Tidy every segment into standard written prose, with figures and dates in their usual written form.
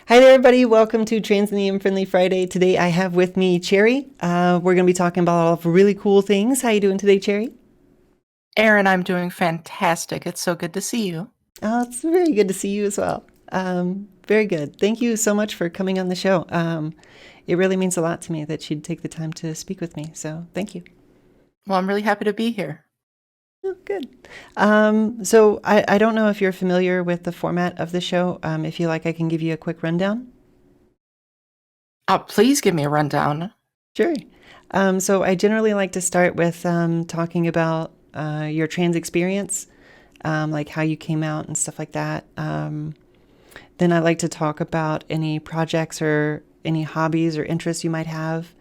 Hi there, everybody. Welcome to Trans and the Unfriendly Friday. Today I have with me Cherry. We're going to be talking about all of really cool things. How you doing today, Cherry? Erin, I'm doing fantastic. It's so good to see you. Oh, it's very good to see you as well. Very good. Thank you so much for coming on the show. It really means a lot to me that you'd take the time to speak with me. So thank you. Well, I'm really happy to be here. Oh, good. So I don't know if you're familiar with the format of the show. If you like, I can give you a quick rundown. Please give me a rundown. Sure. So I generally like to start with talking about your trans experience, like how you came out and stuff like that. Then I like to talk about any projects or any hobbies or interests you might have,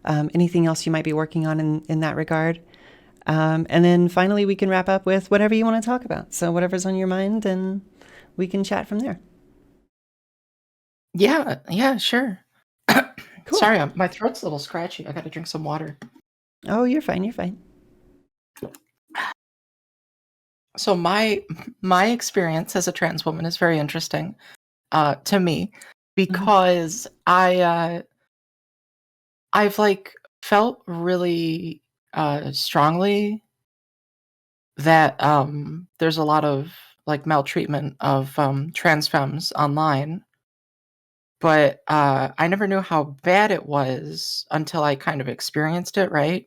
anything else you might be working on in that regard. And then finally, we can wrap up with whatever you want to talk about. So whatever's on your mind, and we can chat from there. Yeah, sure. Cool. Sorry, my throat's a little scratchy. I gotta drink some water. Oh, you're fine. You're fine. So my experience as a trans woman is very interesting to me Hmm. because I've like felt really strongly that there's a lot of like maltreatment of trans femmes online. But, I never knew how bad it was until I kind of experienced it, right?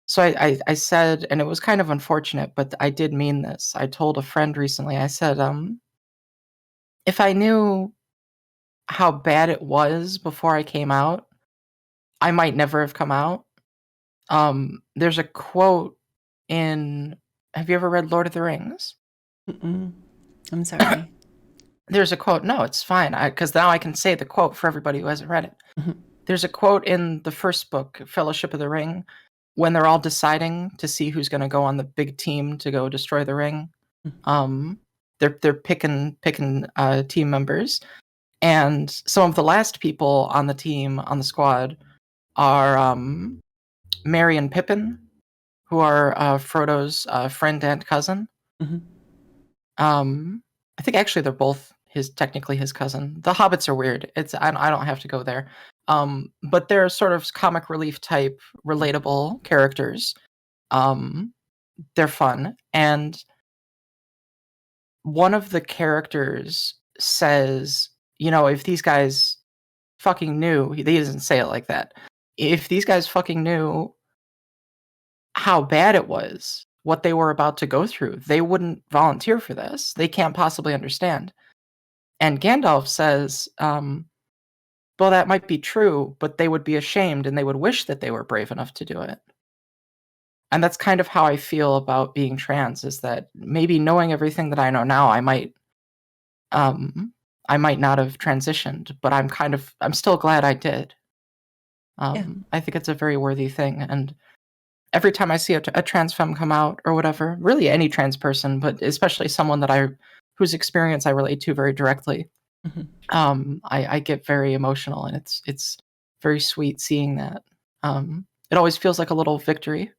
So I said, and it was kind of unfortunate, but I did mean this. I told a friend recently, I said, "If I knew how bad it was before I came out, I might never have come out." There's a quote in have you ever read Lord of the Rings? Mm-mm. I'm sorry. There's a quote no, it's fine, because now I can say the quote for everybody who hasn't read it. Mhm. There's a quote in the first book, Fellowship of the Ring, when they're all deciding to see who's gonna go on the big team to go destroy the ring. Um, they're picking team members, and some of the last people on the team, on the squad, are, Merry and Pippin, who are, Frodo's, friend and cousin. Mhm. Um, I think actually they're both his technically his cousin. The hobbits are weird. I don't have to go there. But they're sort of comic relief type, relatable characters. Um, they're fun, and one of the characters says, if these guys fucking knew, he doesn't say it like that. If these guys fucking knew how bad it was, what they were about to go through, they wouldn't volunteer for this. They can't possibly understand. And Gandalf says, well, that might be true, but they would be ashamed and they would wish that they were brave enough to do it. And that's kind of how I feel about being trans, is that maybe knowing everything that I know now, um, I might not have transitioned, but I'm still glad I did. Yeah. I think it's a very worthy thing. And every time I see a trans femme come out or whatever, really any trans person, but especially someone whose experience I relate to very directly, Mhm. I get very emotional, and it's very sweet seeing that. It always feels like a little victory.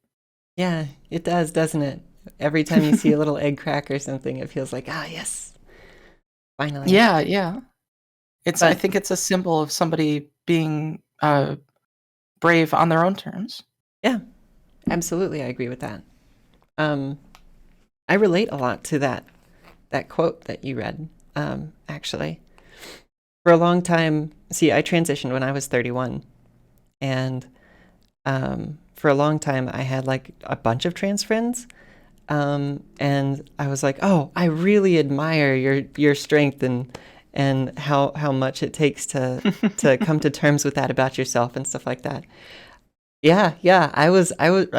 Yeah, it does, doesn't it? Every time you see a little egg crack or something, it feels like, ah, yes, finally. Yeah. I But think it's a symbol of somebody being brave on their own terms. yeah, absolutely, I agree with that. Um, I relate a lot to that quote that you read. Actually, for a long time, see, I transitioned when I was 31, and for a long time, I had like a bunch of trans friends. And I was like, "Oh, I really admire your strength and how much it takes to come to terms with that about yourself and stuff like that." Yeah, yeah, I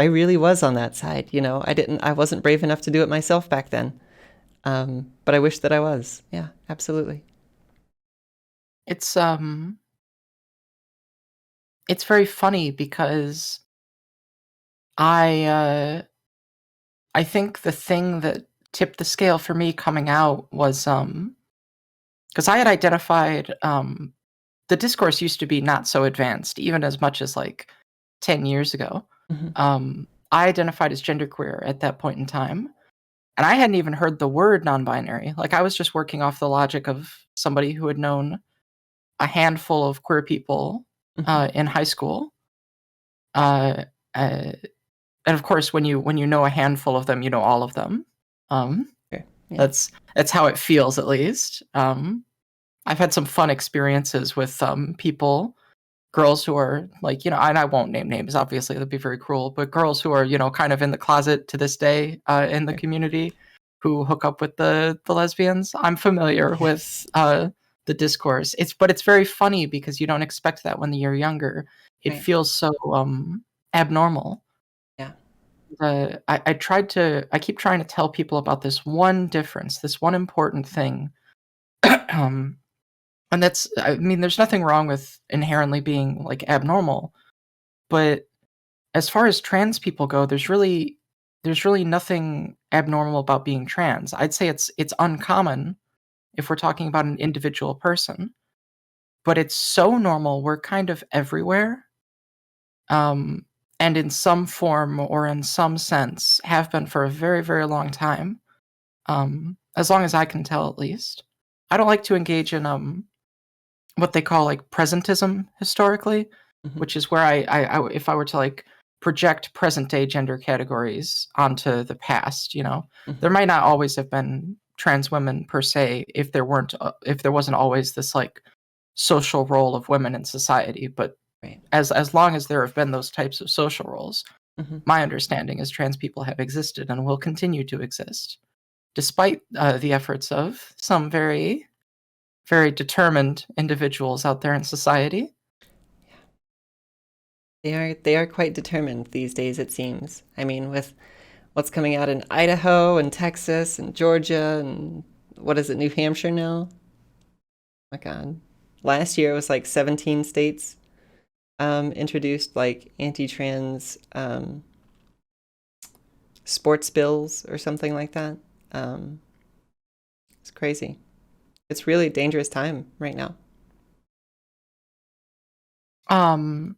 really was on that side. I wasn't brave enough to do it myself back then. But I wish that I was. Yeah, absolutely. it's um it's very funny because I uh I think the thing that tipped the scale for me coming out was because I had identified the discourse used to be not so advanced, even as much as like 10 years ago. Hmm. I identified as genderqueer at that point in time, and I hadn't even heard the word non binary. Like, I was just working off the logic of somebody who had known a handful of queer people in high school. Uh, uh, and of course, when you know a handful of them, you know all of them. Sure. Yeah. That's how it feels, at least. I've had some fun experiences with people, girls who are like, and I won't name names, obviously, that'd be very cruel, but girls who are, kind of in the closet to this day in the Sure. community who hook up with the lesbians. I'm familiar Yeah. with the discourse. But it's very funny because you don't expect that when you're younger. It Right. feels so abnormal. Yeah. I keep trying to tell people about this one difference, this one important thing. um, and I mean, there's nothing wrong with inherently being like abnormal, but as far as trans people go, there's really nothing abnormal about being trans. I'd say it's uncommon if we're talking about an individual person, but it's so normal. We're kind of everywhere. Um, and in some form or in some sense have been for a very, very long time. As long as I can tell, at least. I don't like to engage in what they call like presentism historically, Mhm. which is where if I were to like project present day gender categories onto the past, there Mhm. might not always have been trans women per se if there wasn't always this like social role of women in society. But Right. as long as there have been those types of social roles, Mhm. my understanding is trans people have existed and will continue to exist, despite the efforts of some very, very determined individuals out there in society. They are quite determined these days, it seems. I mean, with what's coming out in Idaho and Texas and Georgia and what is it, New Hampshire now? My God. Last year it was like 17 states introduced like anti-trans sports bills or something like that. Um, it's crazy. It's really a dangerous time right now. Um,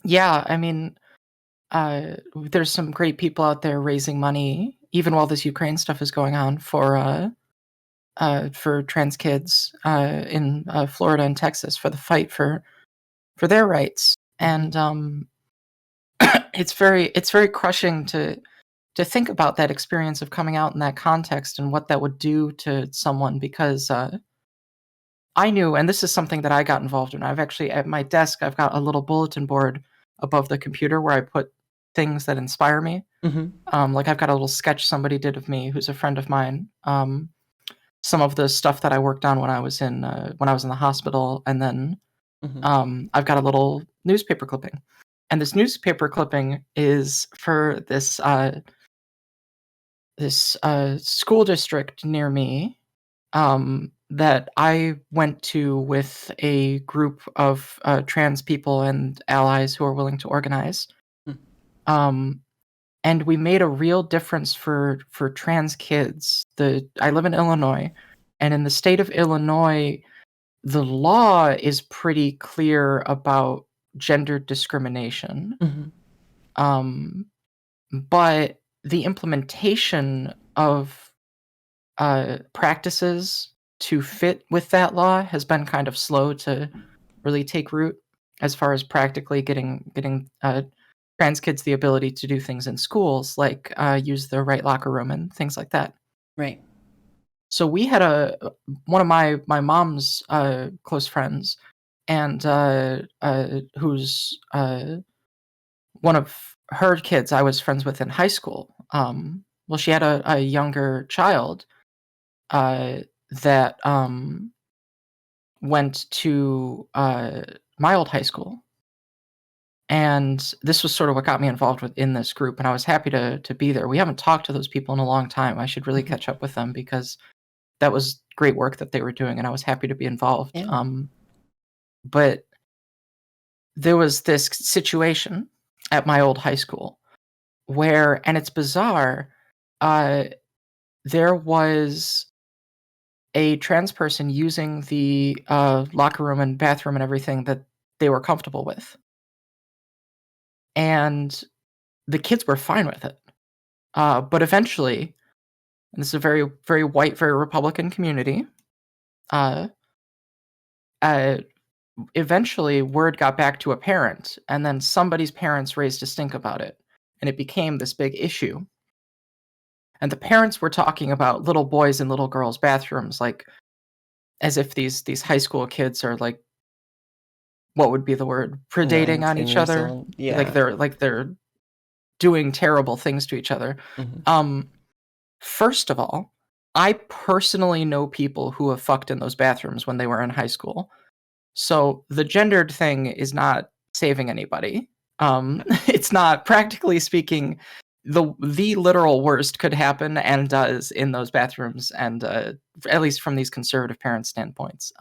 yeah, I mean, there's some great people out there raising money, even while this Ukraine stuff is going on, for trans kids in Florida and Texas for the fight for their rights. Mm-hmm. And it's very crushing to think about that experience of coming out in that context and what that would do to someone, because I knew, and this is something that I got involved in. I've actually, at my desk, I've got a little bulletin board above the computer where I put things that inspire me. Mm-hmm. Like I've got a little sketch somebody did of me, who's a friend of mine. Some of the stuff that I worked on when I was in the hospital, and then Mm-hmm. I've got a little newspaper clipping, and this newspaper clipping is for this school district near me, that I went to with a group of trans people and allies who are willing to organize. Um, and we made a real difference for trans kids. I live in Illinois, and in the state of Illinois, the law is pretty clear about gender discrimination. Mm-hmm. Um, but the implementation of practices to fit with that law has been kind of slow to really take root, as far as practically getting trans kids the ability to do things in schools, like use the right locker room and things like that. Right. So we had one of my mom's close friends, and who's one of her kids I was friends with in high school. Well, she had a younger child uh, that went to my old high school, and this was sort of what got me involved in this group. And I was happy to be there. We haven't talked to those people in a long time. I should really Mm-hmm. catch up with them, because that was great work that they were doing, and I was happy to be involved. Yeah. But there was this situation at my old high school where, and it's bizarre, uh, there was a trans person using the locker room and bathroom and everything that they were comfortable with, and the kids were fine with it. But eventually, and this is a very, very white, very Republican community, uh, eventually word got back to a parent, and then somebody's parents raised a stink about it, and it became this big issue. And the parents were talking about little boys and little girls' bathrooms, like as if these high school kids are like, what would be the word, predating 9, on 10 each years other, old. Yeah. like they're doing terrible things to each other. Mhm. First of all, I personally know people who have fucked in those bathrooms when they were in high school. So the gendered thing is not saving anybody. It's not, practically speaking, the literal worst could happen and does in those bathrooms, and at least from these conservative parent standpoints.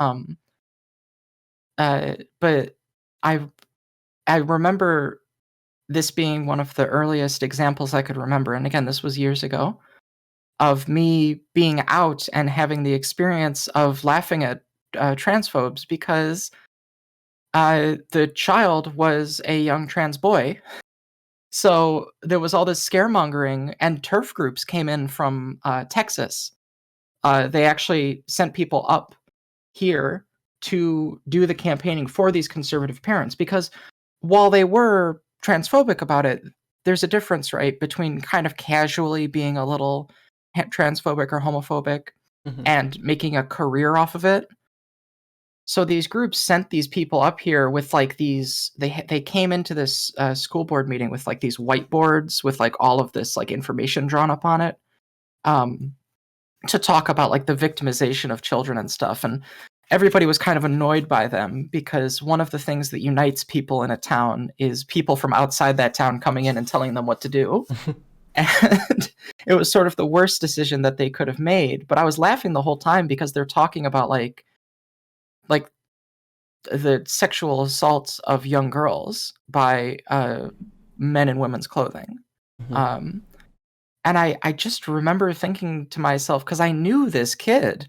But I I remember this being one of the earliest examples I could remember, and again, this was years ago, of me being out and having the experience of laughing at transphobes because the child was a young trans boy. So there was all this scaremongering, and turf groups came in from Texas. They actually sent people up here to do the campaigning for these conservative parents because while they were transphobic about it, there's a difference, right, between kind of casually being a little transphobic or homophobic Mhm. and making a career off of it. So these groups sent these people up here with like these. They came into this school board meeting with like these whiteboards with like all of this like information drawn up on it, um, to talk about like the victimization of children and stuff. And everybody was kind of annoyed by them because one of the things that unites people in a town is people from outside that town coming in and telling them what to do. And it was sort of the worst decision that they could have made. But I was laughing the whole time because they're talking about like the sexual assaults of young girls by men in women's clothing. Mhm. Um, and I just remember thinking to myself, because I knew this kid,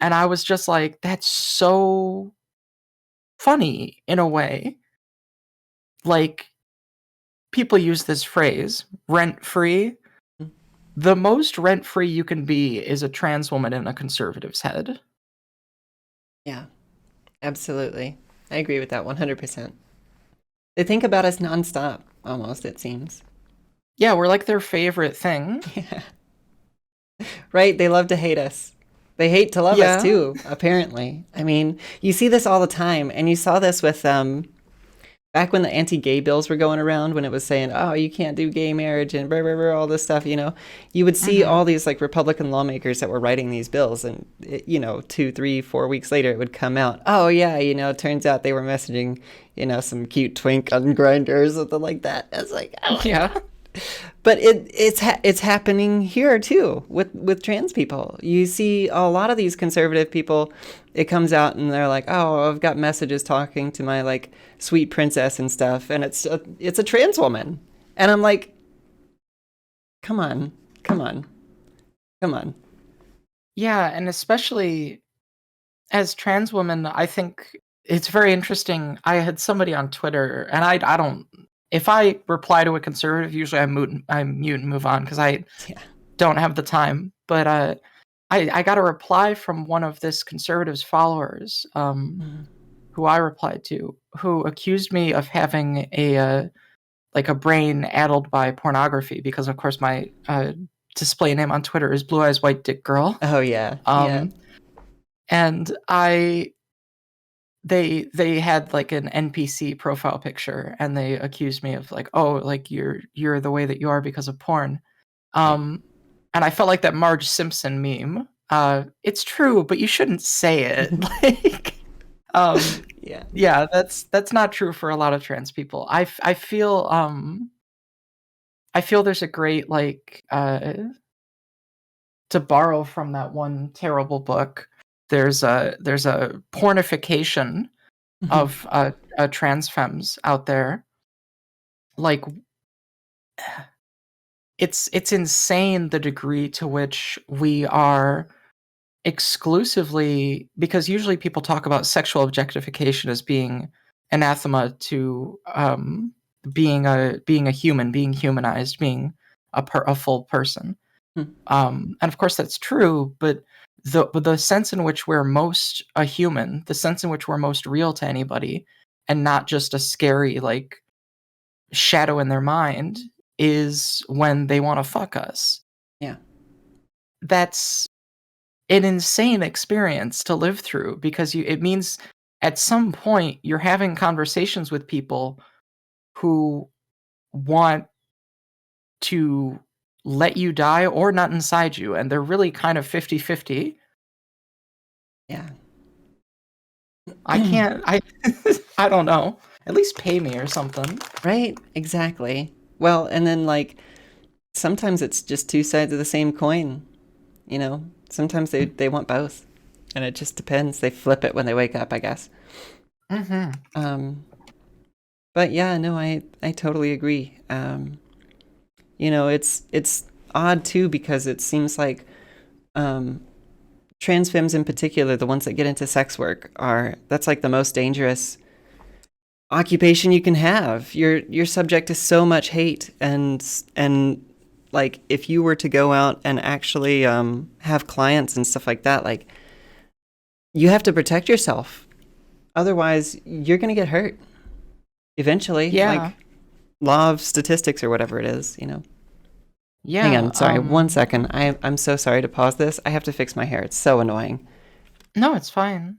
and I was just like, that's so funny in a way. Like, people use this phrase, rent free. The most rent free you can be is a trans woman in a conservative's head. Yeah, absolutely. I agree with that 100%. They think about us nonstop, almost, it seems. Yeah, we're like their favorite thing. Yeah. Right? They love to hate us. They hate to love us Yeah. too, apparently. I mean, you see this all the time, and you saw this with back when the anti-gay bills were going around, when it was saying, "Oh, you can't do gay marriage," and blah, blah, blah, all this stuff. You would see Mm-hmm. all these like Republican lawmakers that were writing these bills, and 2, 3, 4 weeks later, it would come out. Oh yeah, it turns out they were messaging, some cute twink on Grindr or something like that. It's like, oh my Yeah. God. But it's happening here too with trans people. You see a lot of these conservative people. It comes out and they're like, "Oh, I've got messages talking to my like sweet princess and stuff," and it's a trans woman, and I'm like, "Come on, come on, come on." Yeah, and especially as trans women, I think it's very interesting. I had somebody on Twitter, and I don't. If I reply to a conservative, usually I mute and move on because I Yeah. don't have the time. But I got a reply from one of this conservative's followers, Mhm. who I replied to, who accused me of having a like a brain addled by pornography because, of course, my display name on Twitter is Blue Eyes White Dick Girl. Oh yeah, yeah. Um, and they had like an NPC profile picture, and they accused me of like, oh, like you're the way that you are because of porn. Right. Um, and I felt like that Marge Simpson meme. It's true, but you shouldn't say it. Like, Yeah. yeah, that's not true for a lot of trans people. I feel there's a great like to borrow from that one terrible book. There's a pornification Mhm. of trans femmes out there. Like, it's insane the degree to which we are exclusively, because usually people talk about sexual objectification as being anathema to being a human, being humanized, being a full person. Hmm. And of course that's true, but the sense in which we're most a human, the sense in which we're most real to anybody, and not just a scary like shadow in their mind, is when they want to fuck us. Yeah. That's an insane experience to live through, because it means at some point you're having conversations with people who want to let you die or not inside you, and they're really kind of 50-50. Yeah. I can't I I don't know. At least pay me or something. Right, exactly. Well, and then like sometimes it's just two sides of the same coin, you know? Sometimes they want both. And it just depends. They flip it when they wake up, I guess. Mm-hmm. But yeah, no, I totally agree. You know, it's odd too because it seems like trans femmes in particular, the ones that get into sex work, that's like the most dangerous occupation you can have. You're subject to so much hate, and like if you were to go out and actually have clients and stuff like that, like you have to protect yourself. Otherwise, you're going to get hurt eventually. Yeah. Like law of statistics or whatever it is, you know. Yeah. Hang on, sorry, 1 second. I'm so sorry to pause this. I have to fix my hair. It's so annoying. No, it's fine.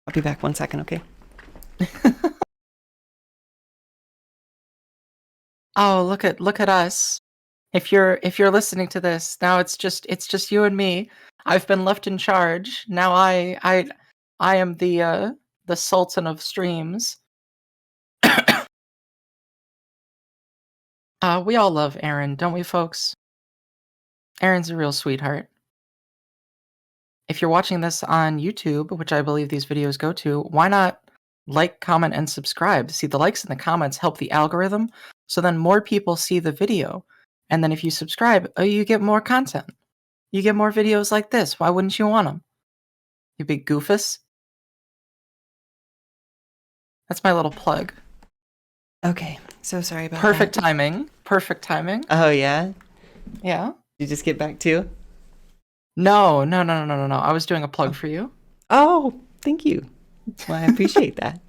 I'll be back 1 second, okay? Oh, look at us. If you're listening to this, now it's just you and me. I've been left in charge. Now I am the sultan of streams. We all love Aaron, don't we, folks? Aaron's a real sweetheart. If you're watching this on YouTube, which I believe these videos go to, why not like, comment, and subscribe? See, the likes and the comments help the algorithm, so then more people see the video. And then if you subscribe, you get more content. You get more videos like this. Why wouldn't you want them? You big goofus. That's my little plug. Okay, so sorry about Perfect that. timing. Perfect timing. Oh, yeah? Yeah. You just get back to? No. I was doing a plug for you. Oh, thank you. Well, I appreciate that.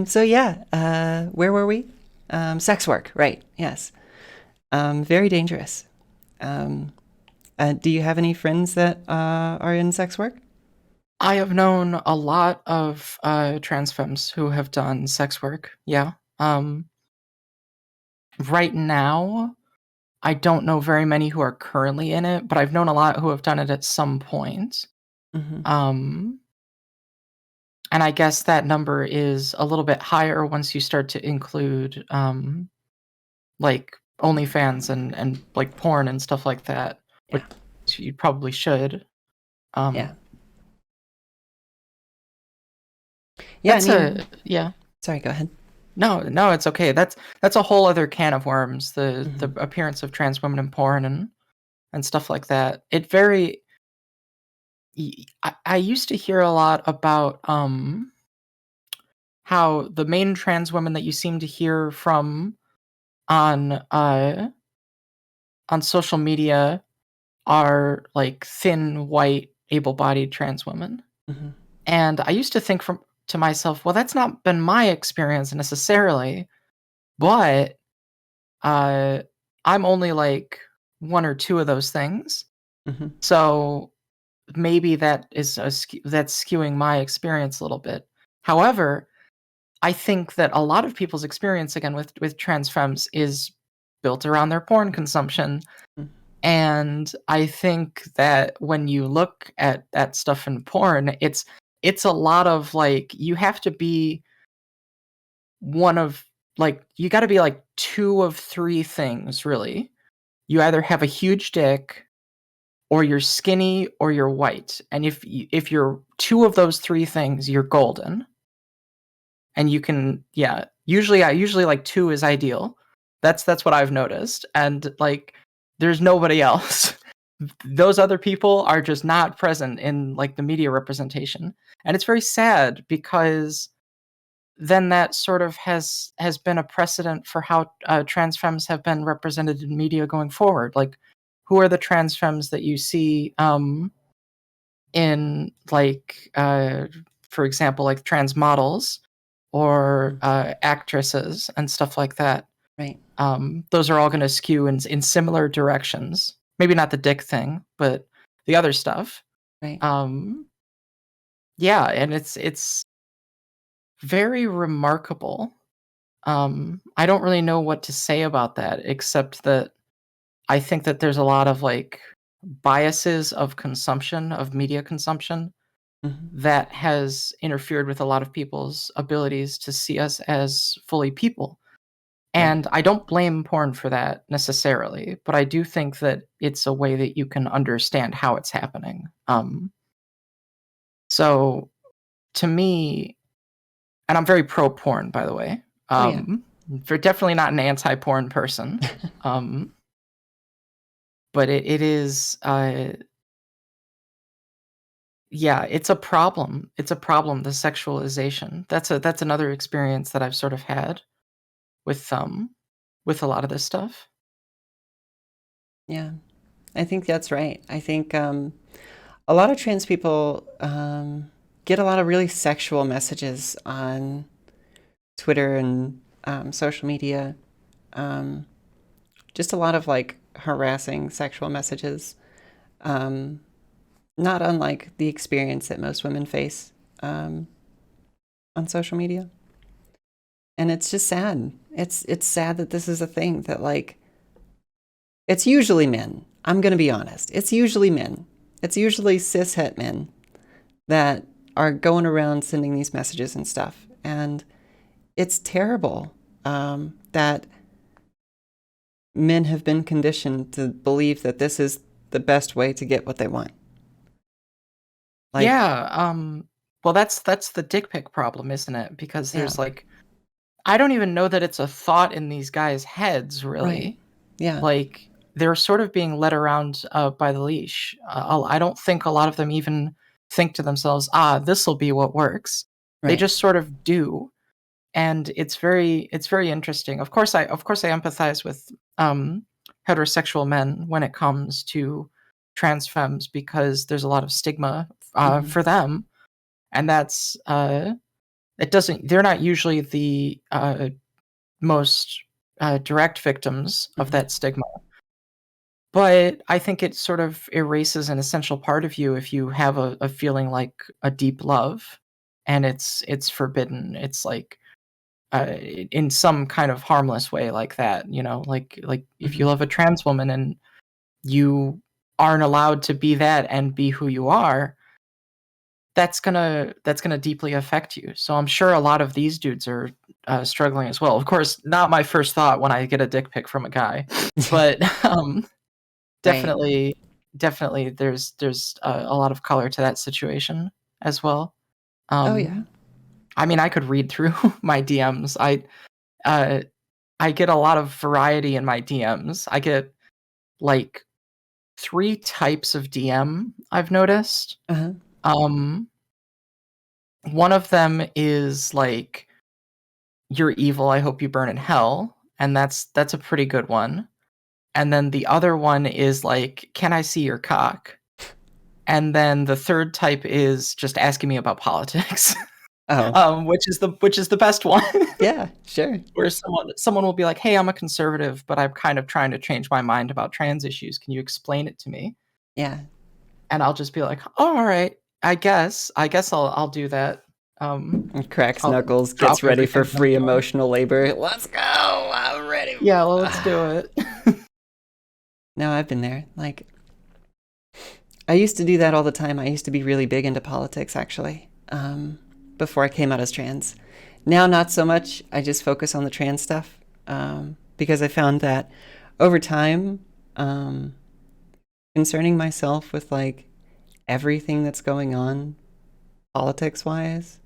So yeah, where were we? Sex work, right? Yes. Very dangerous. Do you have any friends that are in sex work? I have known a lot of trans femmes who have done sex work. Yeah. Right now, I don't know very many who are currently in it, but I've known a lot who have done it at some point. Mm-hmm. And I guess that number is a little bit higher once you start to include like OnlyFans and like porn and stuff like that, Yeah. which you probably should. Yeah. Yeah. Yeah. Sorry. Go ahead. No, it's okay. That's a whole other can of worms. The appearance of trans women in porn and stuff like that. I used to hear a lot about how the main trans women that you seem to hear from on social media are like thin, white, able-bodied trans women. Mm-hmm. And I used to think to myself, well, that's not been my experience necessarily, but I'm only like one or two of those things. Mm-hmm. So maybe that's skewing my experience a little bit. However, I think that a lot of people's experience, again, with trans femmes is built around their porn consumption. Mm-hmm. And I think that when you look at that stuff in porn, it's a lot of like, you have to be you got to be like two of three things, really. You either have a huge dick, or you're skinny, or you're white. And if you're two of those three things, you're golden. And you can, yeah, usually like two is ideal. That's what I've noticed. And like, there's nobody else. Those other people are just not present in like the media representation. And it's very sad, because then that sort of has been a precedent for how trans femmes have been represented in media going forward. Like, who are the trans femmes that you see in like for example, like trans models or actresses and stuff like that. Right. Those are all going to skew in similar directions. Maybe not the dick thing, but the other stuff. Right. Yeah, and it's very remarkable. I don't really know what to say about that, except that I think that there's a lot of like biases of consumption, of media consumption, Mhm. that has interfered with a lot of people's abilities to see us as fully people. Right. And I don't blame porn for that necessarily, but I do think that it's a way that you can understand how it's happening. So to me, and I'm very pro porn, by the way. Oh yeah. For definitely not an anti porn person. Um, but it is, yeah, it's a problem. It's a problem. The sexualization. That's another experience that I've sort of had with a lot of this stuff. Yeah. I think that's right. I think a lot of trans people get a lot of really sexual messages on Twitter and social media. Um, just a lot of like harassing sexual messages, um, not unlike the experience that most women face um, on social media. And it's just sad. It's sad that this is a thing that like it's usually men. I'm going to be honest. It's usually men. It's usually cis het men that are going around sending these messages and stuff. And it's terrible that men have been conditioned to believe that this is the best way to get what they want. Like, Yeah. Well, that's the dick pic problem, isn't it? Because yeah, there's like, I don't even know that it's a thought in these guys' heads, right. really. Yeah, Like they're sort of being led around by the leash. I don't think a lot of them even think to themselves, "Ah, this will be what works." They right. just sort of do, and it's very interesting. Of course I empathize with heterosexual men when it comes to trans femmes because there's a lot of stigma Hmm. for them, and that's it doesn't. They're not usually the most direct victims of Hmm. that stigma. But I think it sort of erases an essential part of you if you have a feeling like a deep love and it's forbidden. It's like in some kind of harmless way like that, like if you Hmm. love a trans woman and you aren't allowed to be that and be who you are, that's gonna deeply affect you. So I'm sure a lot of these dudes are struggling as well. Of course, not my first thought when I get a dick pic from a guy, but Right. definitely, definitely, there's a lot of color to that situation as well. Oh yeah. Um, I mean, I could read through my DMs. Uh, I get a lot of variety in my DMs. I get like 3 types of DM I've noticed. Uh-huh. Um, one of them is like, "You're evil, I hope you burn in hell," and that's a pretty good one. And then the other one is like, "Can I see your cock?" And then the third type is just asking me about politics, Oh, which is the best one, yeah, sure. where someone will be like, "Hey, I'm a conservative, but I'm kind of trying to change my mind about trans issues. Can you explain it to me?" Yeah. And I'll just be like, "Oh, all right. I guess I'll do that." Um, And cracks I'll knuckles, drop gets ready for everything that I'm free doing. emotional labor. Let's go. I'm ready. Yeah, well, let's do it. No, I've been there. Like, I used to do that all the time. I used to be really big into politics, actually, before I came out as trans. Now, not so much. I just focus on the trans stuff because I found that over time, um, concerning myself with like everything that's going on politics wise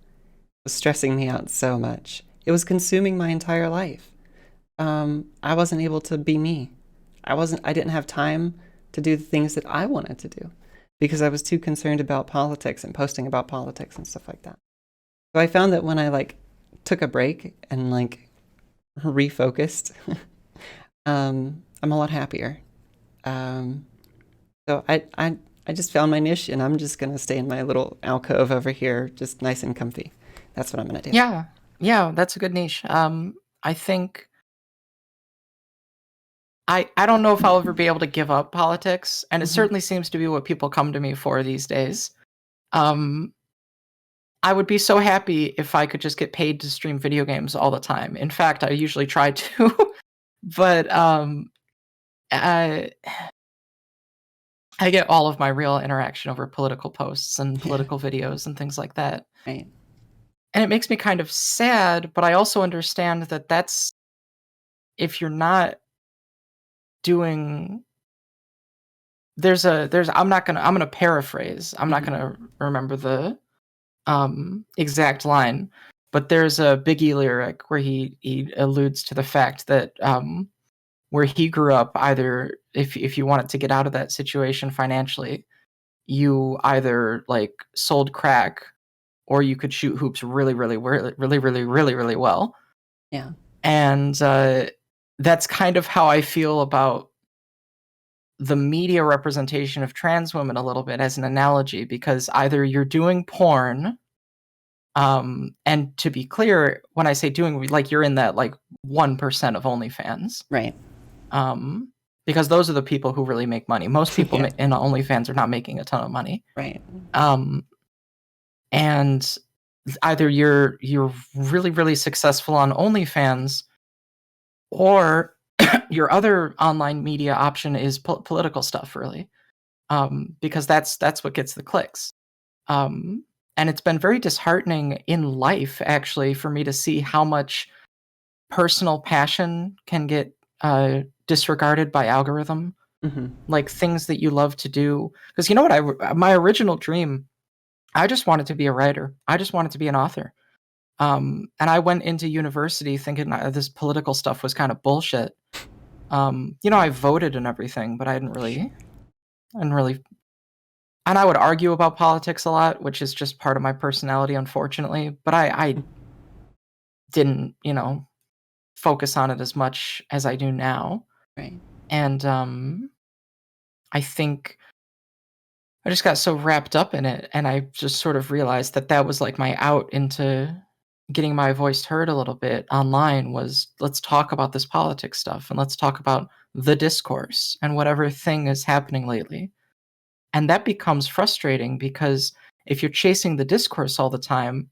was stressing me out so much. It was consuming my entire life. I wasn't able to be me. I didn't have time to do the things that I wanted to do because I was too concerned about politics and posting about politics and stuff like that. So I found that when I like took a break and like refocused, I'm a lot happier. So I I just found my niche, and I'm just gonna stay in my little alcove over here, just nice and comfy. That's what I'm gonna do. Yeah, that's a good niche. I think I don't know if I'll ever be able to give up politics, and it certainly seems to be what people come to me for these days. Um, I would be so happy if I could just get paid to stream video games all the time. In fact, I usually try to, but I I get all of my real interaction over political posts and political videos and things like that. Right. And it makes me kind of sad, but I also understand that that's if you're not doing there's I'm gonna paraphrase. I'm not gonna remember the exact line, but there's a Biggie lyric where he alludes to the fact that where he grew up, either if you wanted to get out of that situation financially, you either like sold crack or you could shoot hoops really, really, really, really, really, really, really well. Yeah. And that's kind of how I feel about the media representation of trans women a little bit as an analogy, because either you're doing porn, and to be clear, when I say doing, like you're in that like 1% of OnlyFans, Right. because those are the people who really make money. Most people Yeah. in OnlyFans are not making a ton of money. Right. And either you're really, really successful on OnlyFans, or your other online media option is political stuff, really, because that's what gets the clicks. And it's been very disheartening in life, actually, for me to see how much personal passion can get disregarded by algorithm. Like things that you love to do. Because you know what? My original dream, I just wanted to be a writer. I just wanted to be an author. And I went into university thinking this political stuff was kind of bullshit. I voted and everything, but I didn't really, and I would argue about politics a lot, which is just part of my personality, unfortunately. But I didn't, focus on it as much as I do now. Right. And I think I just got so wrapped up in it, and I just sort of realized that was like my out into getting my voice heard a little bit online, was let's talk about this politics stuff, and let's talk about the discourse and whatever thing is happening lately. And that becomes frustrating because if you're chasing the discourse all the time,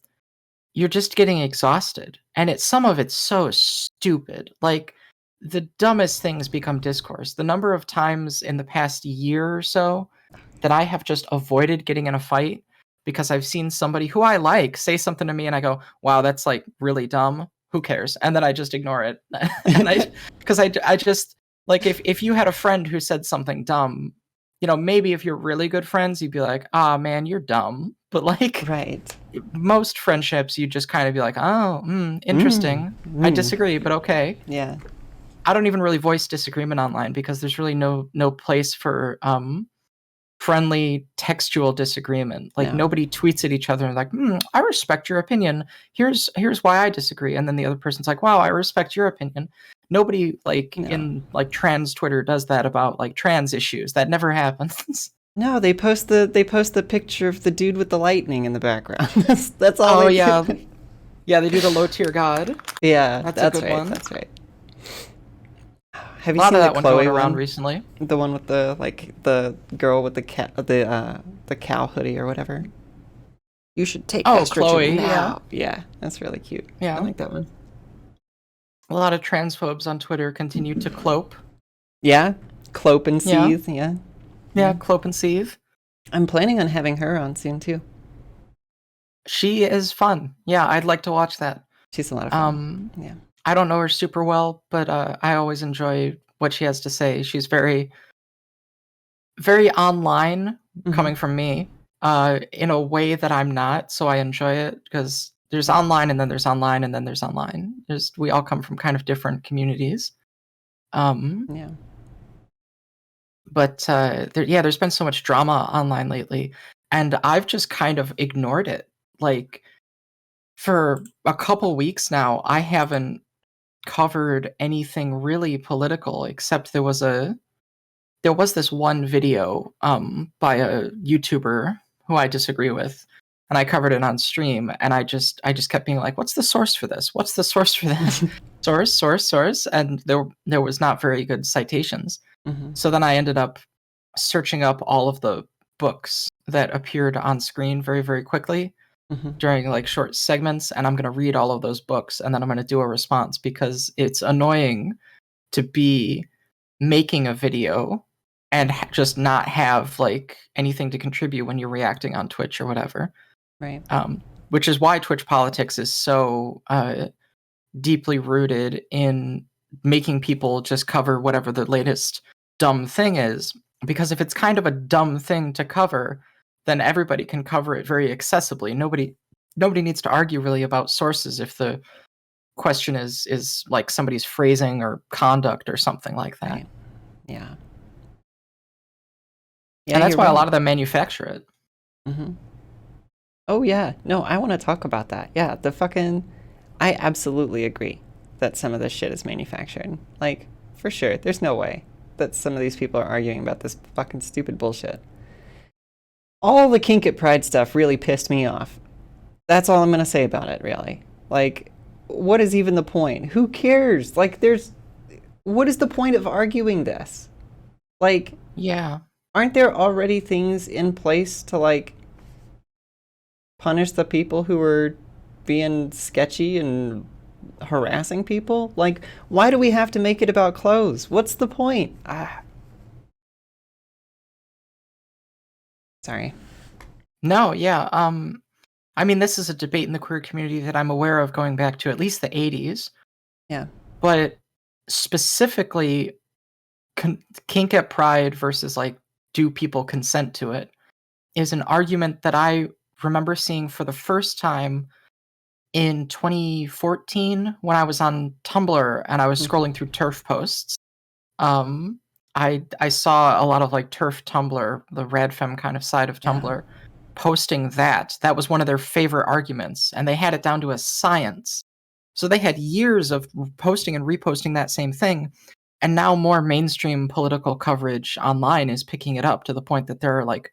you're just getting exhausted. And some of it's so stupid. Like the dumbest things become discourse. The number of times in the past year or so that I have just avoided getting in a fight because I've seen somebody who I like say something to me and I go, wow, that's like really dumb. Who cares? And then I just ignore it. And because I just like, if you had a friend who said something dumb, maybe if you're really good friends, you'd be like, ah, man, you're dumb. But like, Right. most friendships, you just kind of be like, oh, interesting. I disagree, but okay. Yeah. I don't even really voice disagreement online because there's really no place for friendly textual disagreement. Like nobody tweets at each other and like, I respect your opinion. Here's why I disagree. And then the other person's like, wow, I respect your opinion. Nobody in like trans Twitter does that about like trans issues. That never happens. No, they post the picture of the dude with the lightning in the background. That's all. Oh they yeah, do. yeah. They do the low tier god. Yeah, That's that's a good right. one. That's right. Have A you lot seen of the that one Chloe going around one? recently. The one with the girl with the cat, the cow hoodie or whatever. You should take estrogen Chloe, now. Yeah, that's really cute. Yeah. I like that one. A lot of transphobes on Twitter continue to clope. Yeah, clope and seethe. Yeah. Yeah, clope and seethe. I'm planning on having her on soon too. She is fun. Yeah, I'd like to watch that. She's a lot of fun. Yeah. I don't know her super well, but I always enjoy what she has to say. She's very, very online, coming from me, in a way that I'm not. So I enjoy it because there's online and then there's online and then there's online. We all come from kind of different communities. Yeah. But there's been so much drama online lately, and I've just kind of ignored it. Like for a couple weeks now, I haven't covered anything really political, except there was a there was this one video by a YouTuber who I disagree with, and I covered it on stream, and I just kept being like, "What's the source for this? What's the source for this? source?" And there was not very good citations. Mm-hmm. So then I ended up searching up all of the books that appeared on screen very, very quickly Mm-hmm. during like short segments, and I'm going to read all of those books, and then I'm going to do a response, because it's annoying to be making a video and just not have like anything to contribute when you're reacting on Twitch or whatever. Right. Which is why Twitch politics is so deeply rooted in making people just cover whatever the latest dumb thing is. Because if it's kind of a dumb thing to cover, then everybody can cover it very accessibly. Nobody needs to argue really about sources if the question is like somebody's phrasing or conduct or something like that. Right. Yeah. And that's why a lot of them manufacture it. Mm-hmm. Oh, yeah. No, I want to talk about that. Yeah, I absolutely agree that some of this shit is manufactured. Like, for sure. There's no way that some of these people are arguing about this fucking stupid bullshit. All the Kink at Pride stuff really pissed me off. That's all I'm going to say about it, really. Like, what is even the point? Who cares? Like, what is the point of arguing this? Like, yeah, aren't there already things in place to, like, punish the people who are being sketchy and harassing people? Like, why do we have to make it about clothes? What's the point? Sorry. No, yeah. I mean, this is a debate in the queer community that I'm aware of going back to at least the 80s. Yeah. But specifically, kink at Pride versus, like, do people consent to it is an argument that I remember seeing for the first time in 2014 when I was on Tumblr and I was scrolling through TERF posts. I saw a lot of like TERF Tumblr, the radfem kind of side of Tumblr, posting that. That was one of their favorite arguments, and they had it down to a science. So they had years of posting and reposting that same thing, and now more mainstream political coverage online is picking it up to the point that there are like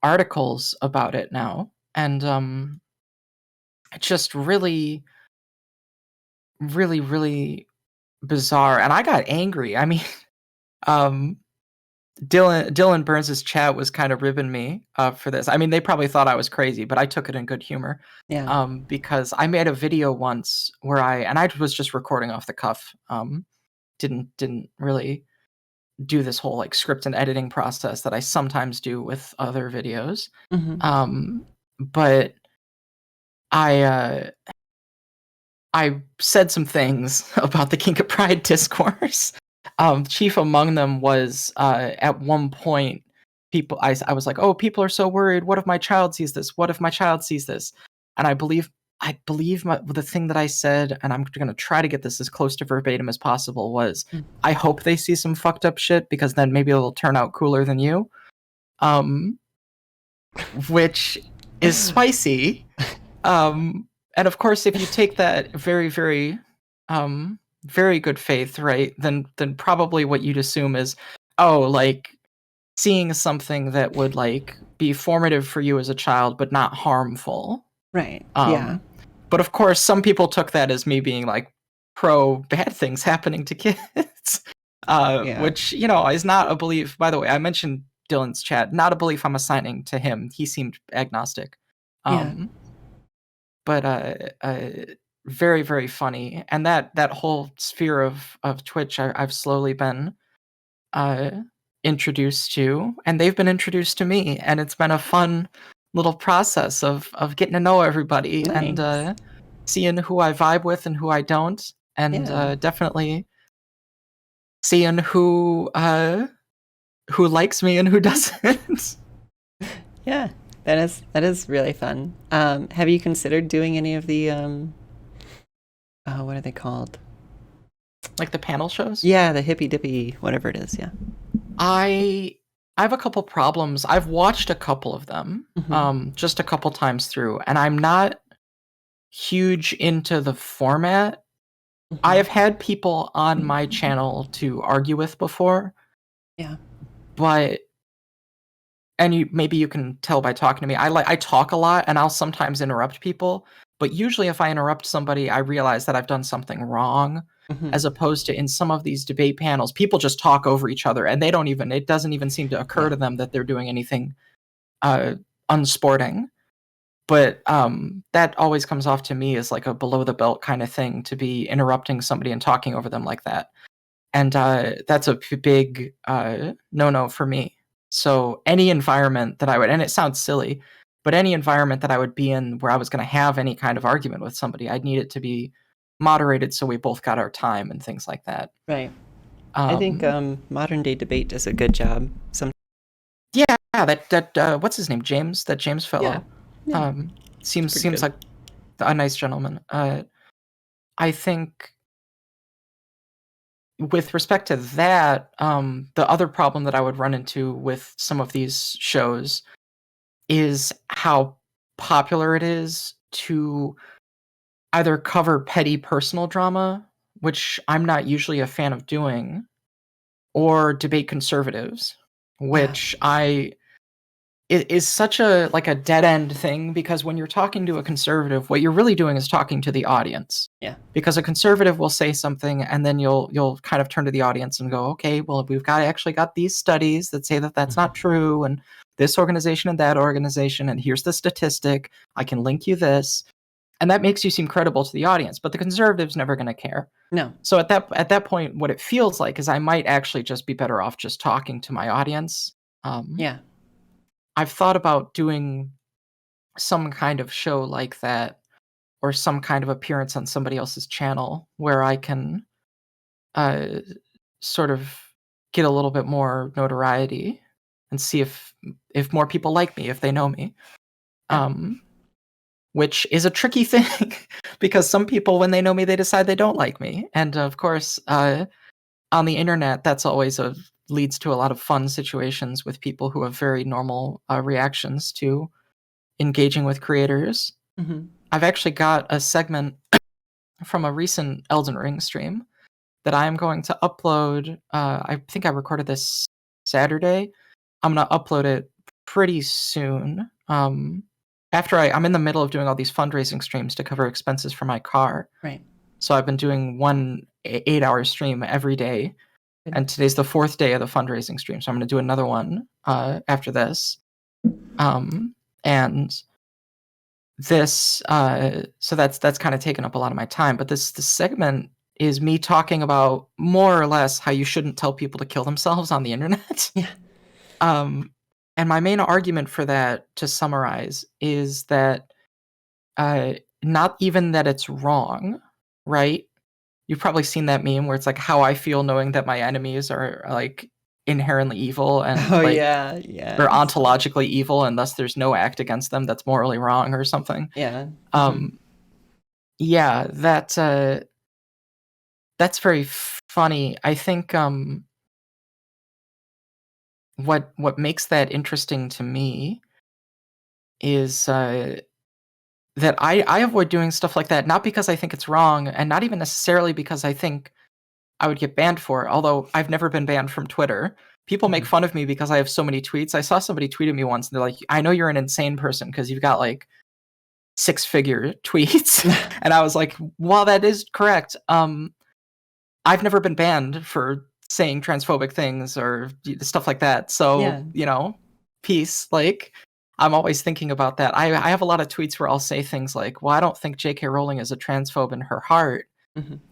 articles about it now. And it's just really, really, really bizarre. And I got angry. I mean, Dylan Burns' chat was kind of ribbing me for this. I mean, they probably thought I was crazy, but I took it in good humor. Yeah. Because I made a video once where I was just recording off the cuff. Didn't really do this whole like script and editing process that I sometimes do with other videos. Mm-hmm. But I said some things about the Kink of Pride discourse. Chief among them was at one point, I was like, oh, people are so worried. What if my child sees this? What if my child sees this? And I believe the thing that I said, and I'm going to try to get this as close to verbatim as possible, was, I hope they see some fucked up shit, because then maybe it'll turn out cooler than you. Which is spicy. And of course, if you take that very, very, very good faith, right, then probably what you'd assume is, oh, like, seeing something that would like be formative for you as a child, but not harmful. Right. Yeah. But of course, some people took that as me being like pro bad things happening to kids, which, you know, is not a belief. By the way, I mentioned Dylan's chat, not a belief I'm assigning to him. He seemed agnostic. But very, very funny. And that whole sphere of Twitch, I've slowly been introduced to, and they've been introduced to me, and it's been a fun little process of getting to know everybody. Nice. And seeing who I vibe with and who I don't, and definitely seeing who likes me and who doesn't. Yeah, that is really fun. Have you considered doing any of the what are they called? Like the panel shows? Yeah, the hippy dippy, whatever it is. Yeah. I have a couple problems. I've watched a couple of them, just a couple times through, and I'm not huge into the format. I have had people on my channel to argue with before. Yeah. but and maybe you can tell by talking to me. I talk a lot, and I'll sometimes interrupt people. But usually, if I interrupt somebody, I realize that I've done something wrong. Mhm. As opposed to in some of these debate panels, people just talk over each other, and it doesn't even seem to occur to them that they're doing anything unsporting. But that always comes off to me as like a below the belt kind of thing, to be interrupting somebody and talking over them like that. And that's a big no-no for me. So any environment that I would, and it sounds silly, but any environment that I would be in where I was going to have any kind of argument with somebody, I'd need it to be moderated so we both got our time and things like that. Right. I think modern day debate does a good job. Yeah, that what's his name? James, that James fellow. Yeah. Seems good. like a nice gentleman. I think with respect to that, the other problem that I would run into with some of these shows is how popular it is to either cover petty personal drama, which I'm not usually a fan of doing, or debate conservatives, which it is such a like a dead end thing, because when you're talking to a conservative, what you're really doing is talking to the audience. Yeah. Because a conservative will say something, and then you'll kind of turn to the audience and go, okay, well, we've actually got these studies that say that that's not true, and this organization and that organization, and here's the statistic. I can link you this, and that makes you seem credible to the audience. But the conservative's never going to care. No. So at that point, what it feels like is I might actually just be better off just talking to my audience. Yeah. I've thought about doing some kind of show like that, or some kind of appearance on somebody else's channel where I can sort of get a little bit more notoriety and see if more people like me, if they know me. Which is a tricky thing because some people, when they know me, they decide they don't like me. And of course, on the internet, that's always leads to a lot of fun situations with people who have very normal reactions to engaging with creators. Mm-hmm. I've actually got a segment from a recent Elden Ring stream that I'm going to upload. I think I recorded this Saturday. I'm going to upload it pretty soon. After I'm in the middle of doing all these fundraising streams to cover expenses for my car. Right. So I've been doing 1 8-hour stream every day. And today's the 4th day of the fundraising stream. So I'm going to do another one after this. And this, so that's kind of taken up a lot of my time. But this segment is me talking about more or less how you shouldn't tell people to kill themselves on the internet. Yeah. And my main argument for that, to summarize, is that not even that it's wrong, right? You've probably seen that meme where it's like, how I feel knowing that my enemies are like inherently evil and or ontologically evil, and thus there's no act against them that's morally wrong or something. Yeah. Yeah, that's very funny. I think what makes that interesting to me is that I avoid doing stuff like that, not because I think it's wrong, and not even necessarily because I think I would get banned for it, although I've never been banned from Twitter. People make fun of me because I have so many tweets. I saw somebody tweet at me once, and they're like, I know you're an insane person because you've got like 6-figure tweets. And I was like, well, that is correct. I've never been banned for saying transphobic things or stuff like that. So, peace. Like, I'm always thinking about that. I have a lot of tweets where I'll say things like, well, I don't think J.K. Rowling is a transphobe in her heart.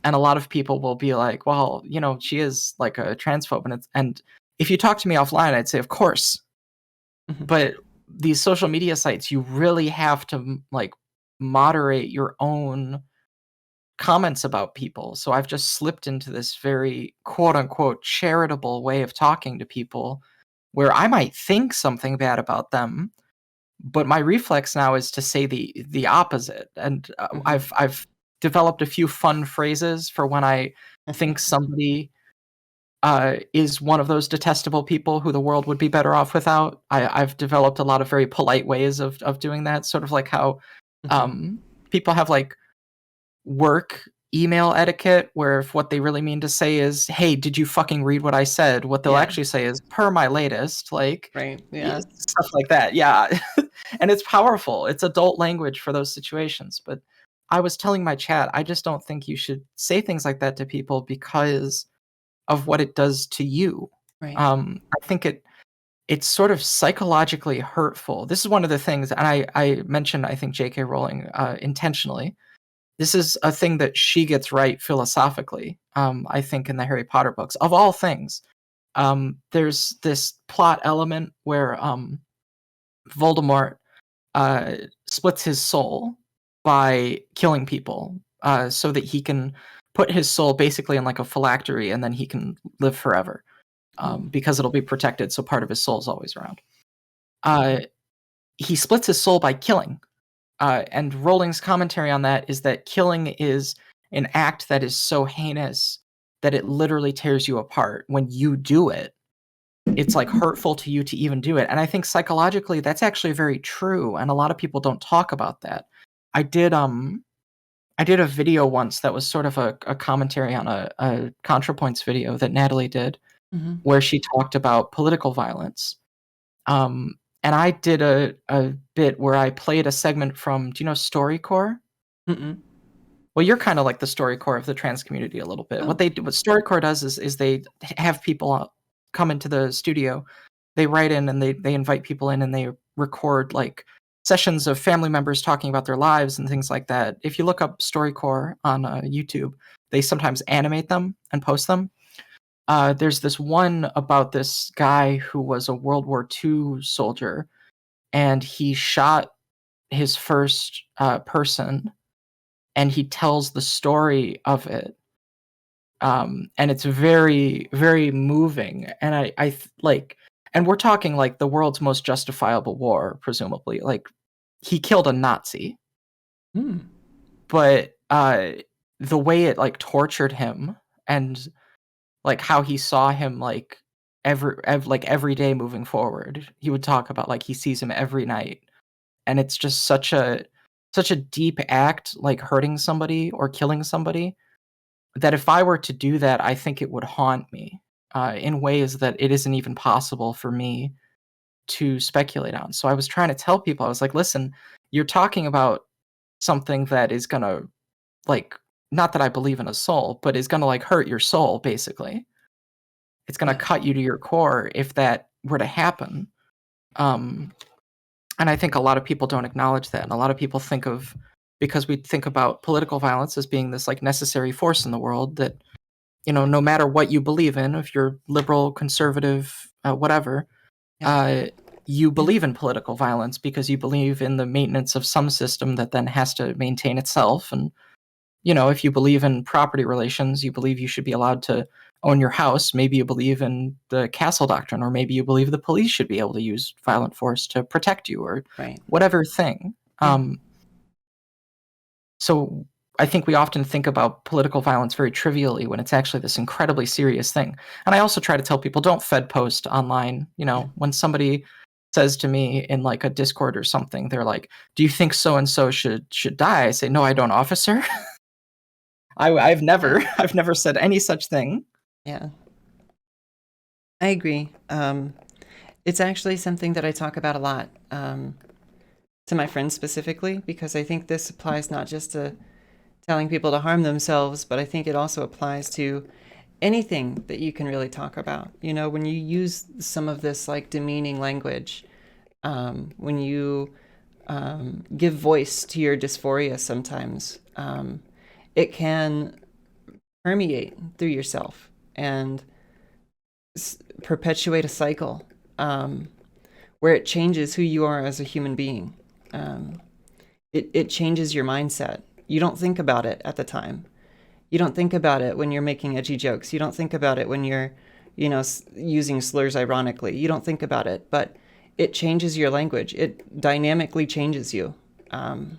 And a lot of people will be like, well, she is like a transphobe. And if you talk to me offline, I'd say, of course. But these social media sites, you really have to like moderate your own comments about people. So I've just slipped into this very quote unquote charitable way of talking to people where I might think something bad about them, but my reflex now is to say the opposite. And I've developed a few fun phrases for when I think somebody is one of those detestable people who the world would be better off without. I've developed a lot of very polite ways of doing that, sort of like how people have like work email etiquette, where if what they really mean to say is, hey, did you fucking read what I said? What they'll actually say is, per my latest, like, Right. Yeah. stuff like that. Yeah. And it's powerful. It's adult language for those situations. But I was telling my chat, I just don't think you should say things like that to people because of what it does to you. Right. I think it's sort of psychologically hurtful. This is one of the things, and I mentioned, I think, J.K. Rowling intentionally. This is a thing that she gets right philosophically, I think, in the Harry Potter books. Of all things, there's this plot element where Voldemort splits his soul by killing people so that he can put his soul basically in like a phylactery and then he can live forever because it'll be protected, so part of his soul is always around. He splits his soul by killing. And Rowling's commentary on that is that killing is an act that is so heinous that it literally tears you apart. When you do it, it's like hurtful to you to even do it. And I think psychologically that's actually very true. And a lot of people don't talk about that. I did a video once that was sort of a commentary on a ContraPoints video that Natalie did, where she talked about political violence. And I did a bit where I played a segment from, do you know StoryCorps? Mm-mm. Well, you're kind of like the StoryCorps of the trans community a little bit. Oh. What StoryCorps does is they have people come into the studio, they write in and they invite people in and they record like sessions of family members talking about their lives and things like that. If you look up StoryCorps on YouTube, they sometimes animate them and post them. There's this one about this guy who was a World War II soldier, and he shot his first person, and he tells the story of it. And it's very, very moving. And I like, and we're talking like the world's most justifiable war, presumably. Like, he killed a Nazi, but the way it like tortured him and like how he saw him like every day moving forward. He would talk about like he sees him every night, and it's just such a deep act, like hurting somebody or killing somebody, that if I were to do that, I think it would haunt me in ways that it isn't even possible for me to speculate on. So I was trying to tell people, I was like, listen, you're talking about something that is gonna like, not that I believe in a soul, but is gonna like hurt your soul, basically. It's gonna cut you to your core if that were to happen. And I think a lot of people don't acknowledge that. And a lot of people think of, because we think about political violence as being this like necessary force in the world that, you know, no matter what you believe in, if you're liberal, conservative, whatever, you believe in political violence because you believe in the maintenance of some system that then has to maintain itself. And, you know, if you believe in property relations, you believe you should be allowed to own your house. Maybe you believe in the castle doctrine, or maybe you believe the police should be able to use violent force to protect you, or whatever thing. So I think we often think about political violence very trivially when it's actually this incredibly serious thing. And I also try to tell people, don't Fed post online. You know, when somebody says to me in like a Discord or something, they're like, do you think so-and-so should die? I say, no, I don't, officer. I've never said any such thing. Yeah. I agree. It's actually something that I talk about a lot to my friends specifically, because I think this applies not just to telling people to harm themselves, but I think it also applies to anything that you can really talk about. You know, when you use some of this like demeaning language, when you give voice to your dysphoria sometimes, it can permeate through yourself and perpetuate a cycle where it changes who you are as a human being. It changes your mindset. You don't think about it at the time. You don't think about it when you're making edgy jokes. You don't think about it when you're, you know, using slurs ironically. You don't think about it, but it changes your language. It dynamically changes you. And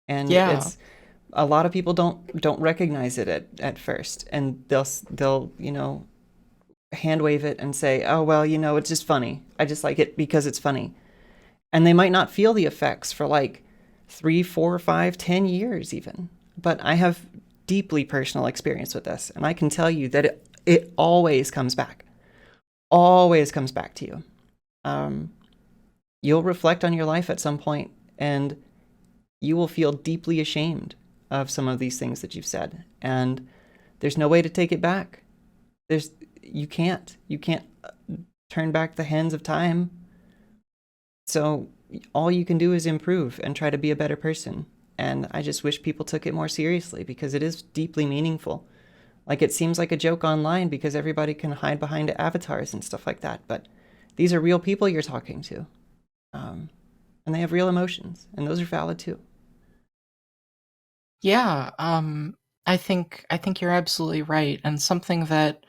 it's, a lot of people don't recognize it at first, and they'll you know, hand wave it and say, oh well, you know, it's just funny. I just like it because it's funny. And they might not feel the effects for like 3, 4, 5, 10 years even. but I have deeply personal experience with this, and I can tell you that it always comes back. Always comes back to you. You'll reflect on your life at some point, and you will feel deeply ashamed of some of these things that you've said, and there's no way to take it back. You can't turn back the hands of time. So all you can do is improve and try to be a better person. And I just wish people took it more seriously, because it is deeply meaningful. Like, it seems like a joke online because everybody can hide behind avatars and stuff like that, but these are real people you're talking to. And they have real emotions, and those are valid too. Yeah, I think you're absolutely right, and something that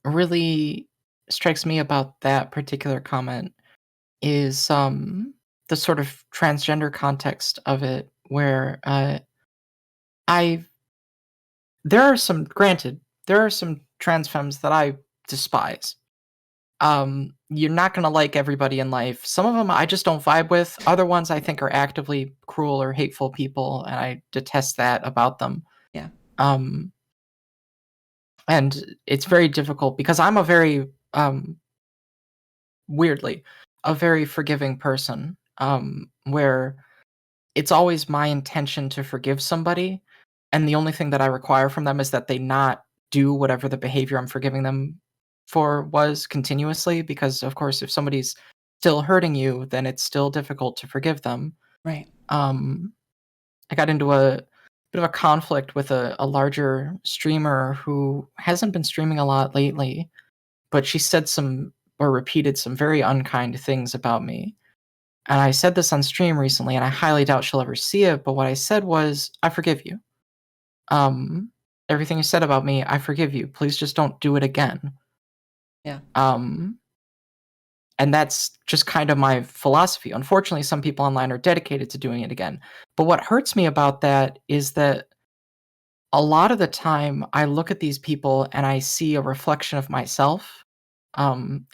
really strikes me about that particular comment is the sort of transgender context of it, where I there are some trans femmes that I despise. You're not gonna like everybody in life. Some of them I just don't vibe with. Other ones I think are actively cruel or hateful people, and I detest that about them. Yeah. Um, and it's very difficult because I'm a very weirdly a very forgiving person. Where it's always my intention to forgive somebody, and the only thing that I require from them is that they not do whatever the behavior I'm forgiving them for was continuously, because of course if somebody's still hurting you, then it's still difficult to forgive them. Right. Um, I got into a bit of a conflict with a larger streamer who hasn't been streaming a lot lately, but she said some or repeated some very unkind things about me. And I said this on stream recently, and I highly doubt she'll ever see it, but what I said was, "I forgive you. Um, Everything you said about me, I forgive you. Please just don't do it again." Yeah. Um, and that's just kind of my philosophy. Unfortunately, some people online are dedicated to doing it again. But what hurts me about that is that a lot of the time I look at these people and I see a reflection of myself,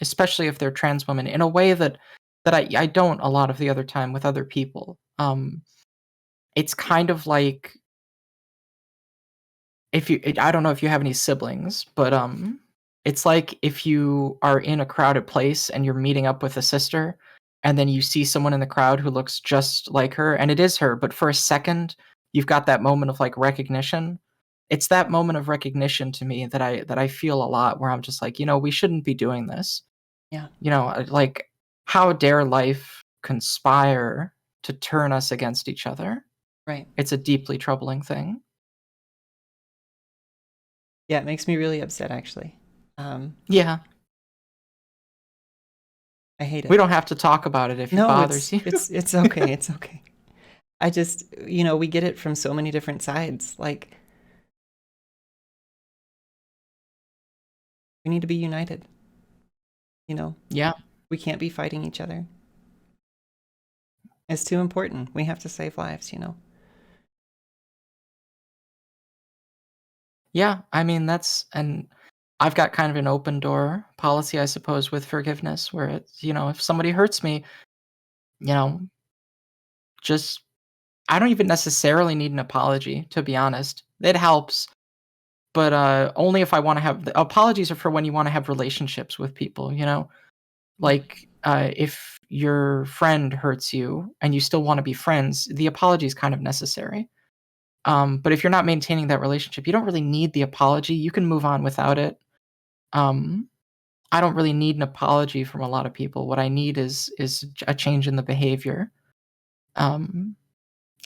especially if they're trans women, in a way that I don't a lot of the other time with other people. It's kind of like if you I don't know if you have any siblings, but, it's like if you are in a crowded place and you're meeting up with a sister, and then you see someone in the crowd who looks just like her, and it is her, but for a second, you've got that moment of, like, recognition. It's that moment of recognition to me that I feel a lot, where I'm just like, "We shouldn't be doing this." Yeah. Like, how dare life conspire to turn us against each other? Right. It's a deeply troubling thing. Yeah, it makes me really upset, actually. Yeah. I hate We it. don't have to talk about it if it No, bothers you. it's okay. It's okay. I just, we get it from so many different sides. Like, we need to be united. Yeah. We can't be fighting each other. It's too important. We have to save lives. Yeah, I mean, and I've got kind of an open door policy, I suppose, with forgiveness, where it's, if somebody hurts me, you know, just I don't even necessarily need an apology, to be honest. It helps, but only if I want to have the apologies are for when you want to have relationships with people. Like, if your friend hurts you and you still want to be friends, the apology is kind of necessary. But if you're not maintaining that relationship, you don't really need the apology. You can move on without it. Um, I don't really need an apology from a lot of people. What I need is a change in the behavior. Um,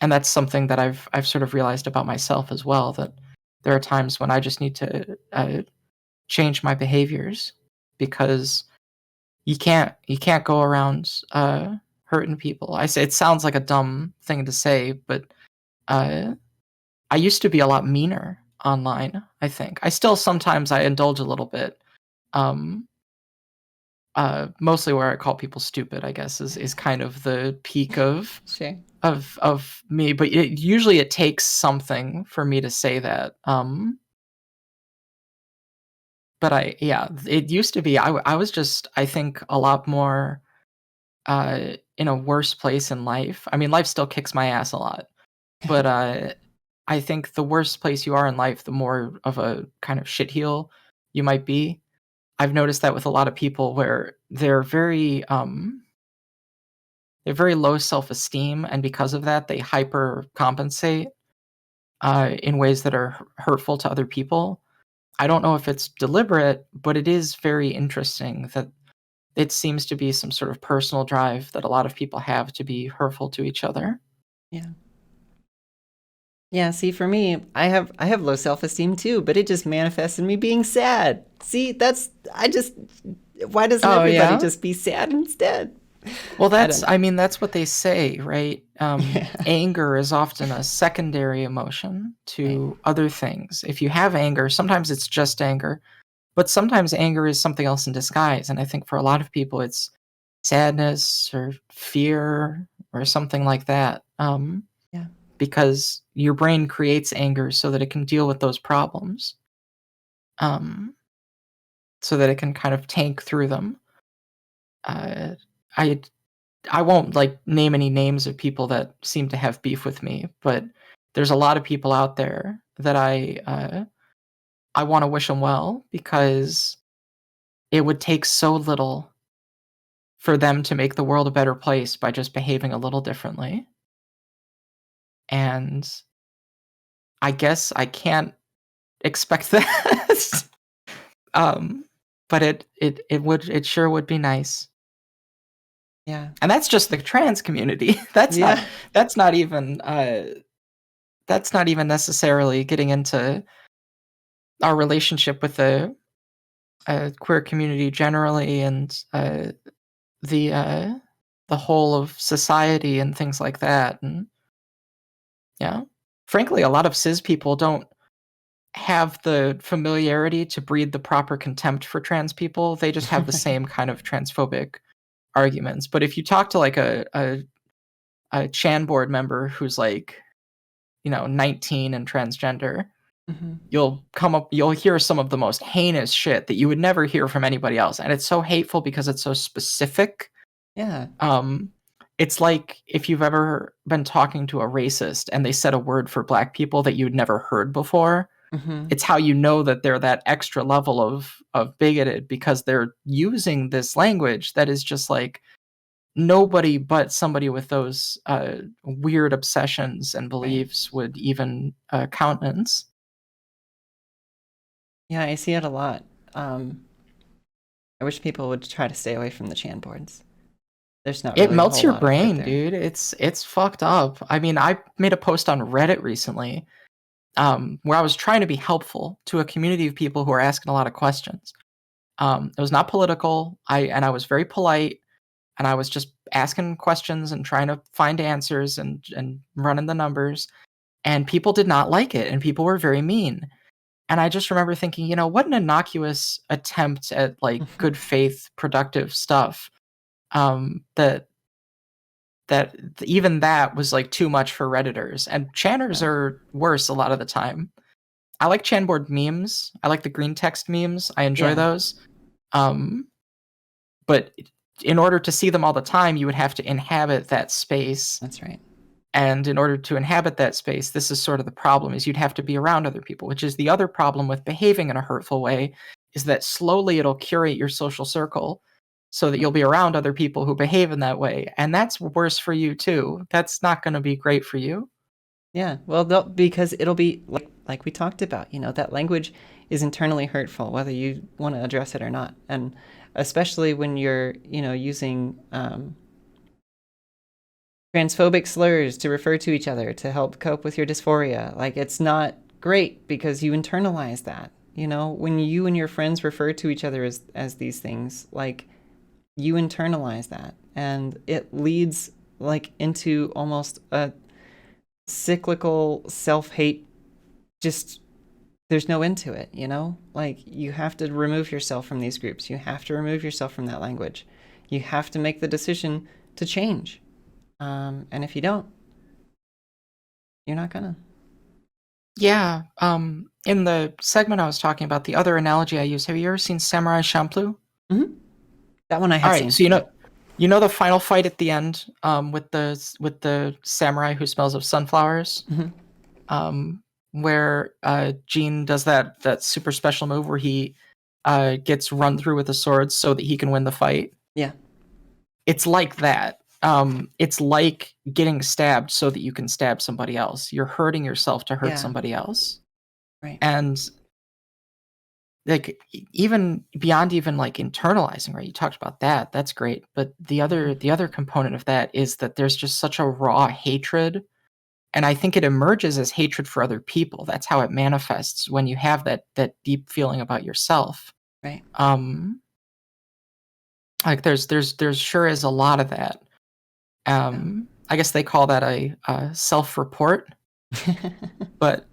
and that's something that I've sort of realized about myself as well, that there are times when I just need to change my behaviors, because you can't go around hurting people. I say it sounds like a dumb thing to say, but uh, I used to be a lot meaner online. I think I still sometimes I indulge a little bit. Um, Mostly where I call people stupid, I guess, is kind of the peak of Sure. of me. But usually it takes something for me to say that. But it used to be I was just I think a lot more in a worse place in life. I mean, life still kicks my ass a lot, but I think the worse place you are in life, the more of a kind of shitheel you might be. I've noticed that with a lot of people where they're very low self-esteem, and because of that, they hyper compensate in ways that are hurtful to other people. I don't know if it's deliberate, but it is very interesting that it seems to be some sort of personal drive that a lot of people have to be hurtful to each other. Yeah. Yeah, see, for me, I have low self-esteem too, but it just manifests in me being sad. See, why doesn't Oh, everybody yeah? just be sad instead? Well, I don't know. that's what they say, right? Anger is often a secondary emotion Right. to other things. If you have anger, sometimes it's just anger, but sometimes anger is something else in disguise. And I think for a lot of people, it's sadness or fear or something like that. Yeah. Because your brain creates anger so that it can deal with those problems, um, so that it can kind of tank through them. Uh, I I won't like name any names of people that seem to have beef with me, but there's a lot of people out there that I want to wish them well, because it would take so little for them to make the world a better place by just behaving a little differently. And I guess I can't expect that. um, but it sure would be nice. Yeah. And that's just the trans community. That's not Yeah. that's not even that's not even necessarily getting into our relationship with the queer community generally, and the uh, the whole of society and things like that. And yeah, frankly, a lot of cis people don't have the familiarity to breed the proper contempt for trans people. They just have the Right. same kind of transphobic arguments. But if you talk to like a Chan board member who's like, 19 and transgender, Hmm. you'll hear some of the most heinous shit that you would never hear from anybody else. And it's so hateful because it's so specific. Yeah. Um, it's like if you've ever been talking to a racist and they said a word for black people that you'd never heard before. Hmm. It's how you know that they're that extra level of bigoted, because they're using this language that is just like nobody but somebody with those weird obsessions and Right. beliefs would even countenance. Yeah, I see it a lot. Um, I wish people would try to stay away from the Chan boards. There's not It really a melts whole your lot of good brain, there. dude. It's fucked up. I mean, I made a post on Reddit recently, where I was trying to be helpful to a community of people who are asking a lot of questions. It was not political. I was very polite, and I was just asking questions and trying to find answers and running the numbers. And people did not like it, and people were very mean. And I just remember thinking, what an innocuous attempt at like good faith, productive stuff. That even that was like too much for Redditors. And Channers Yeah. are worse a lot of the time. I like Chanboard memes. I like the green text memes. I enjoy Yeah, those. Um, but in order to see them all the time, you would have to inhabit that space. that's right. And in order to inhabit that space, this is sort of the problem, is you'd have to be around other people, which is the other problem with behaving in a hurtful way, is that slowly it'll curate your social circle so that you'll be around other people who behave in that way. And that's worse for you too. That's not going to be great for you. Yeah, well, because it'll be like we talked about, that language is internally hurtful, whether you want to address it or not, and especially when you're, using transphobic slurs to refer to each other to help cope with your dysphoria. Like, it's not great because you internalize that. When you and your friends refer to each other as these things, like, you internalize that, and it leads like into almost a cyclical self-hate. Just there's no end to it, like, you have to remove yourself from these groups, you have to remove yourself from that language, you have to make the decision to change, and if you don't, you're not gonna. Yeah. In the segment I was talking about, the other analogy I use, have you ever seen Samurai Champloo? Mm-hmm. That one I All have right, seen, so yeah. the final fight at the end, with the samurai who smells of sunflowers. Mm-hmm. where Gene does that super special move where he gets run through with a sword so that he can win the fight. Yeah. It's like that. It's like getting stabbed so that you can stab somebody else. You're hurting yourself to hurt Yeah. somebody else. Right. And like even beyond even like internalizing, right? You talked about that. That's great. But the other component of that is that there's just such a raw hatred. And I think it emerges as hatred for other people. That's how it manifests when you have that deep feeling about yourself. Right. Like there's sure is a lot of that. I guess they call that a self-report. But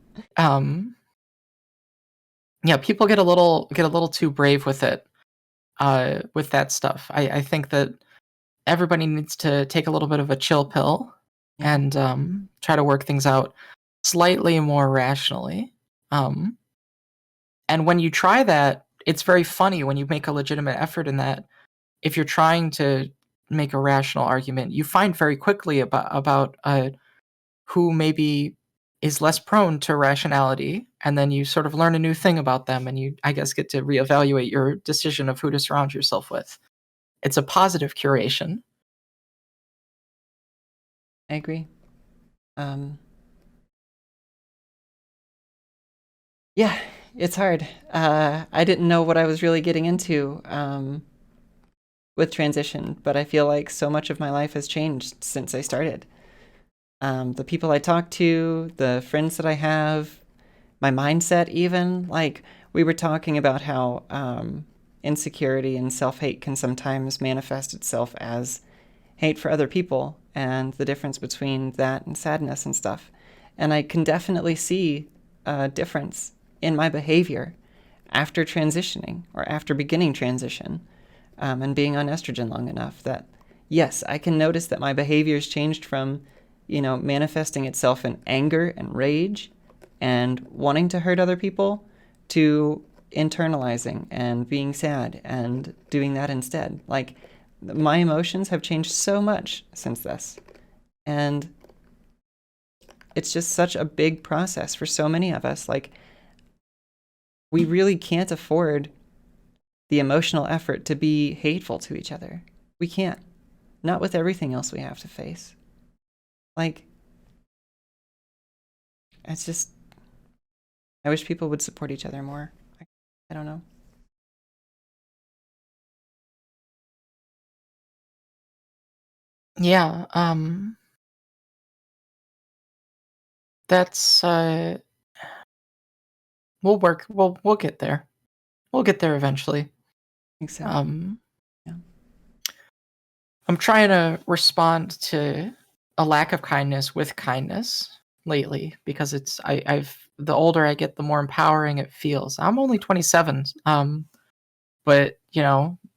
yeah, people get a little too brave with it, with that stuff. I think that everybody needs to take a little bit of a chill pill Yeah. and try to work things out slightly more rationally. And when you try that, it's very funny when you make a legitimate effort in that. If you're trying to make a rational argument, you find very quickly about who maybe is less prone to rationality, and then you sort of learn a new thing about them, and you, I guess, get to reevaluate your decision of who to surround yourself with. It's a positive curation. I agree. Yeah, it's hard. I didn't know what I was really getting into with transition, but I feel like so much of my life has changed since I started. The people I talk to, the friends that I have, my mindset, even. Like, we were talking about how insecurity and self-hate can sometimes manifest itself as hate for other people, and the difference between that and sadness and stuff. And I can definitely see a difference in my behavior after transitioning or after beginning transition, and being on estrogen long enough that, yes, I can notice that my behavior's changed from, manifesting itself in anger and rage and wanting to hurt other people to internalizing and being sad and doing that instead. Like, my emotions have changed so much since this. And it's just such a big process for so many of us. Like, we really can't afford the emotional effort to be hateful to each other. We can't. Not with everything else we have to face. Like, it's just, I wish people would support each other more. I don't know. Yeah, that's we'll get there. We'll get there eventually. I think so. Yeah. I'm trying to respond to a lack of kindness with kindness lately because I've the older I get, the more empowering it feels. I'm only 27, but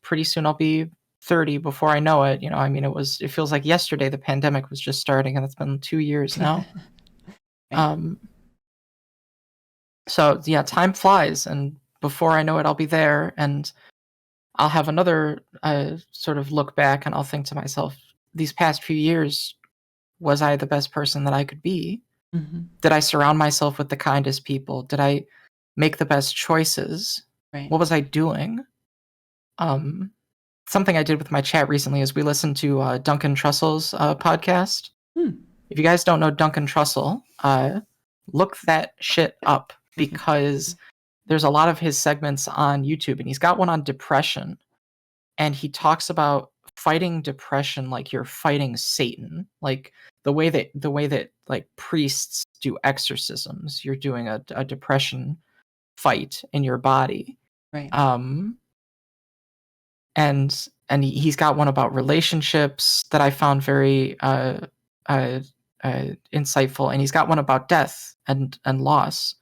pretty soon I'll be 30 before I know it. I mean, it feels like yesterday the pandemic was just starting, and it's been 2 years now. Right. So yeah, time flies, and before I know it, I'll be there, and I'll have another sort of look back, and I'll think to myself, these past few years, was I the best person that I could be? Mm-hmm. Did I surround myself with the kindest people? Did I make the best choices? Right. What was I doing? Something I did with my chat recently is we listened to Duncan Trussell's podcast. If you guys don't know Duncan Trussell, look that shit up, because there's a lot of his segments on YouTube, and he's got one on depression, and he talks about fighting depression like you're fighting Satan, like the way that like priests do exorcisms. You're doing a depression fight in your body. Right. And he's got one about relationships that I found very insightful, and he's got one about death and loss.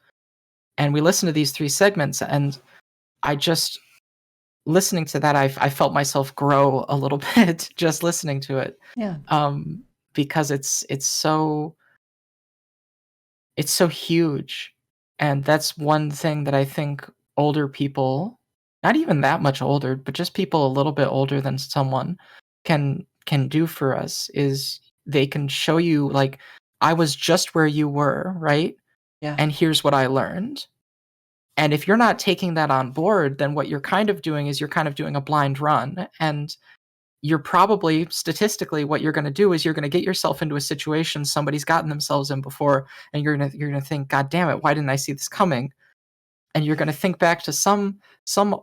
And we listened to these 3 segments, and I just, listening to that, I felt myself grow a little bit just listening to it. Yeah. Because it's so huge, and that's one thing that I think older people, not even that much older, but just people a little bit older than someone can do for us, is they can show you, like, I was just where you were, right? Yeah. and here's what I learned. And if you're not taking that on board, then what you're kind of doing is you're kind of doing a blind run. And you're probably, statistically, what you're going to do is you're going to get yourself into a situation somebody's gotten themselves in before, and you're going to think, God damn it, why didn't I see this coming? And you're going to think back to some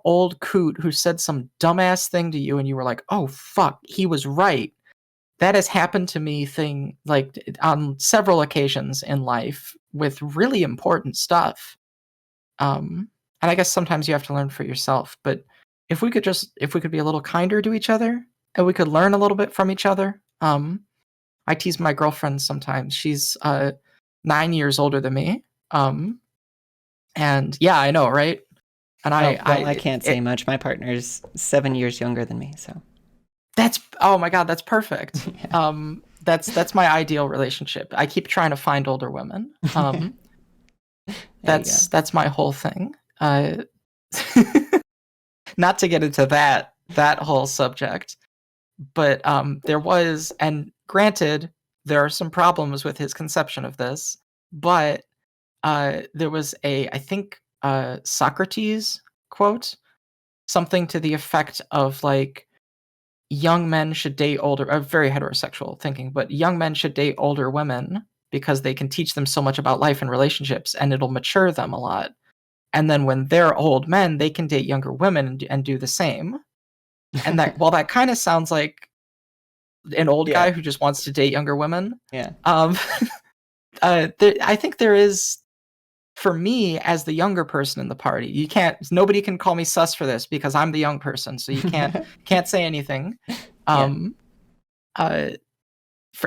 old coot who said some dumbass thing to you, and you were like, oh fuck, he was right. That has happened to me on several occasions in life with really important stuff. And I guess sometimes you have to learn for yourself. But if we could be a little kinder to each other, and we could learn a little bit from each other. I tease my girlfriend sometimes. She's 9 years older than me. And yeah, I know, right? And I can't say much. My partner's 7 years younger than me, so oh my god, that's perfect. yeah. That's my ideal relationship. I keep trying to find older women. That's my whole thing. Not to get into that whole subject, but there was, and granted, there are some problems with his conception of this, but there was I think Socrates quote, something to the effect of like, young men should date older, very heterosexual thinking, but young men should date older women because they can teach them so much about life and relationships, and it'll mature them a lot. And then when they're old men, they can date younger women and do the same. And that, while that kind of sounds like an old guy who just wants to date younger women, I think there is, for me as the younger person in the party, nobody can call me sus for this because I'm the young person, so you can't say anything.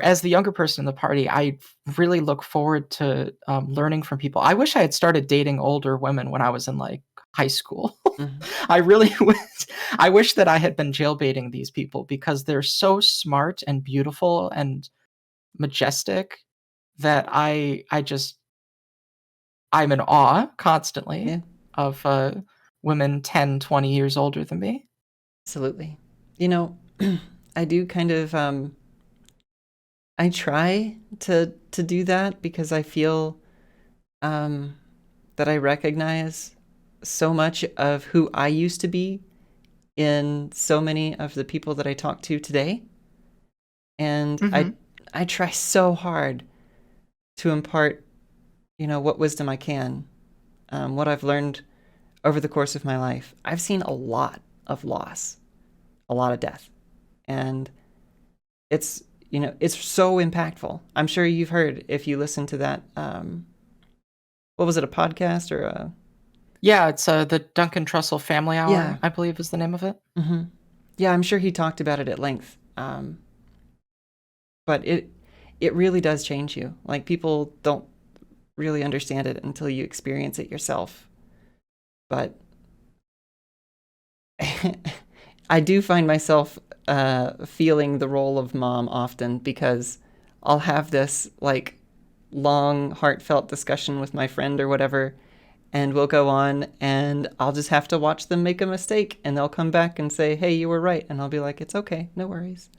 As the younger person in the party, I really look forward to learning from people. I wish I had started dating older women when I was in like high school. I really I wish that I had been jailbaiting these people because they're so smart and beautiful and majestic that I'm in awe constantly of women 10, 20 years older than me. Absolutely. I do kind of I try to do that because I feel that I recognize so much of who I used to be in so many of the people that I talk to today. And I try so hard to impart, what wisdom I can, what I've learned over the course of my life. I've seen a lot of loss, a lot of death. And it's so impactful. I'm sure you've heard, if you listen to that, what was it, a podcast or a... Yeah, it's the Duncan Trussell Family Hour, I believe is the name of it. Mm-hmm. Yeah, I'm sure he talked about it at length. But it really does change you. Like, people don't really understand it until you experience it yourself. But I do find myself feeling the role of mom often, because I'll have this like long, heartfelt discussion with my friend or whatever, and we'll go on, and I'll just have to watch them make a mistake, and they'll come back and say, hey, you were right. And I'll be like, it's okay, no worries.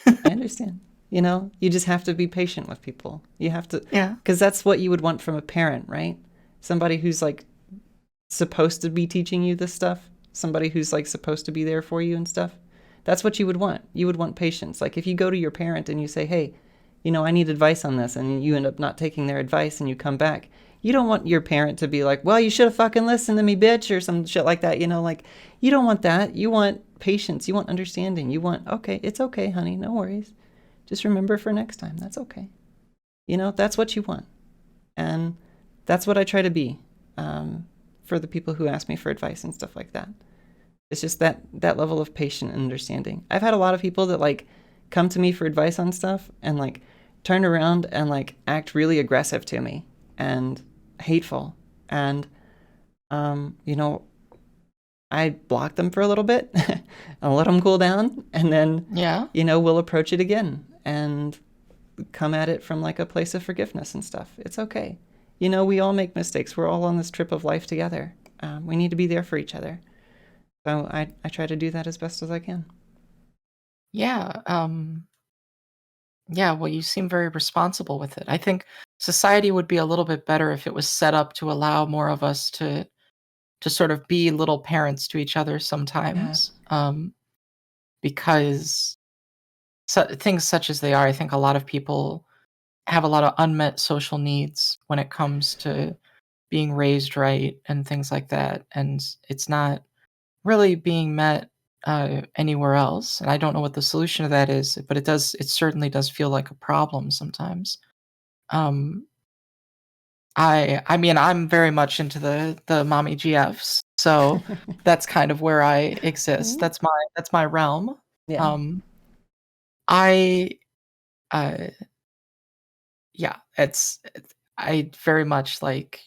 I understand. You just have to be patient with people. You have to, because that's what you would want from a parent, right? Somebody who's like supposed to be teaching you this stuff, somebody who's like supposed to be there for you and stuff. That's what you would want. You would want patience. Like, if you go to your parent and you say, hey, I need advice on this, and you end up not taking their advice and you come back, you don't want your parent to be like, well, you should have fucking listened to me, bitch, or some shit like that. Like, you don't want that. You want patience. You want understanding. You want, okay, it's okay, honey, no worries. Just remember for next time. That's okay. That's what you want. And that's what I try to be for the people who ask me for advice and stuff like that. It's just that level of patience and understanding. I've had a lot of people that like come to me for advice on stuff and like turn around and like act really aggressive to me and hateful. And, I block them for a little bit and let them cool down. And then, we'll approach it again and come at it from like a place of forgiveness and stuff. It's okay. We all make mistakes. We're all on this trip of life together. We need to be there for each other. So I try to do that as best as I can. Yeah. Well, you seem very responsible with it. I think society would be a little bit better if it was set up to allow more of us to sort of be little parents to each other Yeah. sometimes. Because things such as they are, I think a lot of people have a lot of unmet social needs when it comes to being raised right and things like that, and it's not really being met anywhere else. And I don't know what the solution to that is, but it certainly does feel like a problem sometimes. Um, I mean, I'm very much into the mommy GFs, so that's kind of where I exist. Mm. That's my realm. Yeah. Um, I uh, yeah, I very much like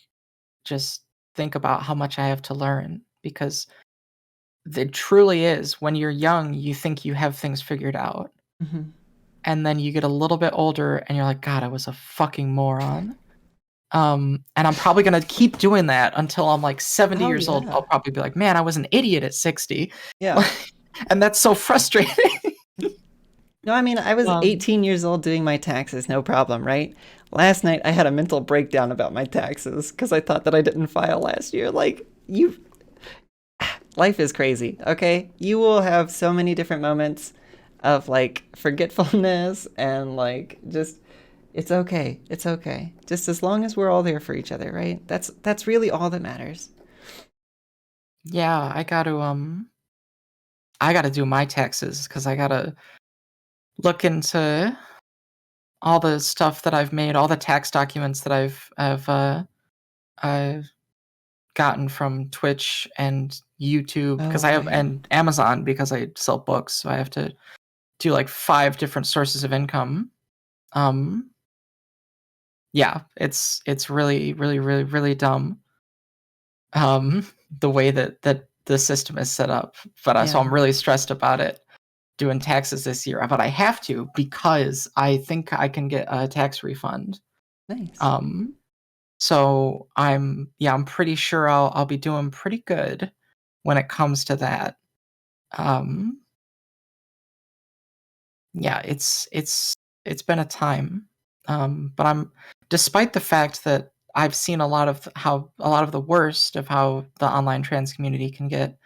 just think about how much I have to learn because it truly is when you're young, you think you have things figured out, Hmm. and then you get a little bit older and you're like, God, I was a fucking moron. And I'm probably gonna keep doing that until I'm like 70 Oh years old. yeah. I'll probably be like, man, I was an idiot at 60. Yeah. And that's so frustrating. No, I mean, I was Um, 18 years old doing my taxes, no problem, right? Last night I had a mental breakdown about my taxes because I thought that I didn't file last year. Like, life is crazy, okay? You will have so many different moments of like forgetfulness and like just it's okay. It's okay. Just as long as we're all there for each other, right? That's really all that matters. yeah, I gotta do my taxes because I gotta look into all the stuff that I've made, all the tax documents that I've gotten from Twitch and YouTube because Oh, I have right. and Amazon because I sell books, so I have to do like 5 different sources of income. Um, yeah, it's really, really, really, really dumb, um, the way that the system is set up, but, so Yeah. I'm really stressed about it doing taxes this year, but I have to because I think I can get a tax refund. Nice. Um, so I'm pretty sure I'll be doing pretty good when it comes to that. Um, yeah, it's been a time. But I'm despite the fact that I've seen a lot of the worst of how the online trans community can get,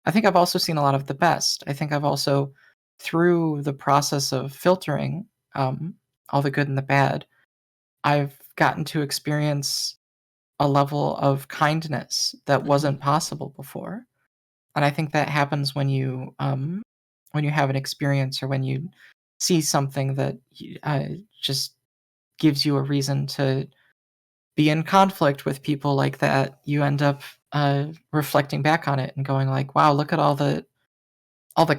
I think I've also seen a lot of the best. I think I've also, through the process of filtering all the good and the bad, I've gotten to experience a level of kindness that Hmm. wasn't possible before. And I think that happens when you have an experience or when you see something that just gives you a reason to be in conflict with people like that. You end up reflecting back on it and going like, "Wow, look at all the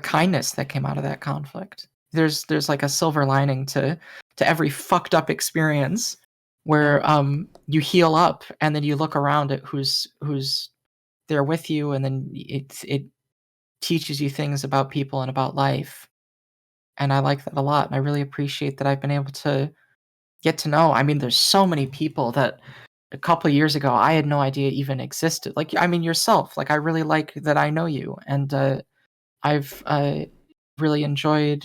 kindness that came out of that conflict." There's like a silver lining to every fucked up experience Yeah. where you heal up and then you look around at who's there with you, and then it teaches you things about people and about life, and I like that a lot, and I really appreciate that I've been able to get to know. I mean, there's so many people that a couple of years ago I had no idea even existed. Like, I mean, yourself. Like, I really like that I know you, and I've really enjoyed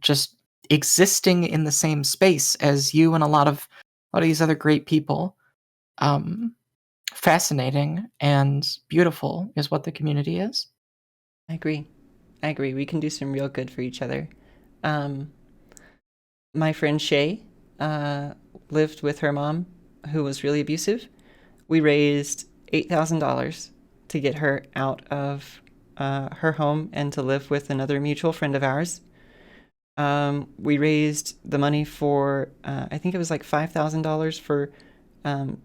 just existing in the same space as you and a lot of these other great people. Um, Fascinating and beautiful is what the community is. I agree. I agree. We can do some real good for each other. Um, my friend Shay uh, lived with her mom, who was really abusive. We raised $8,000 to get her out of her home and to live with another mutual friend of ours. We raised the money for, I think it was like $5,000 for um,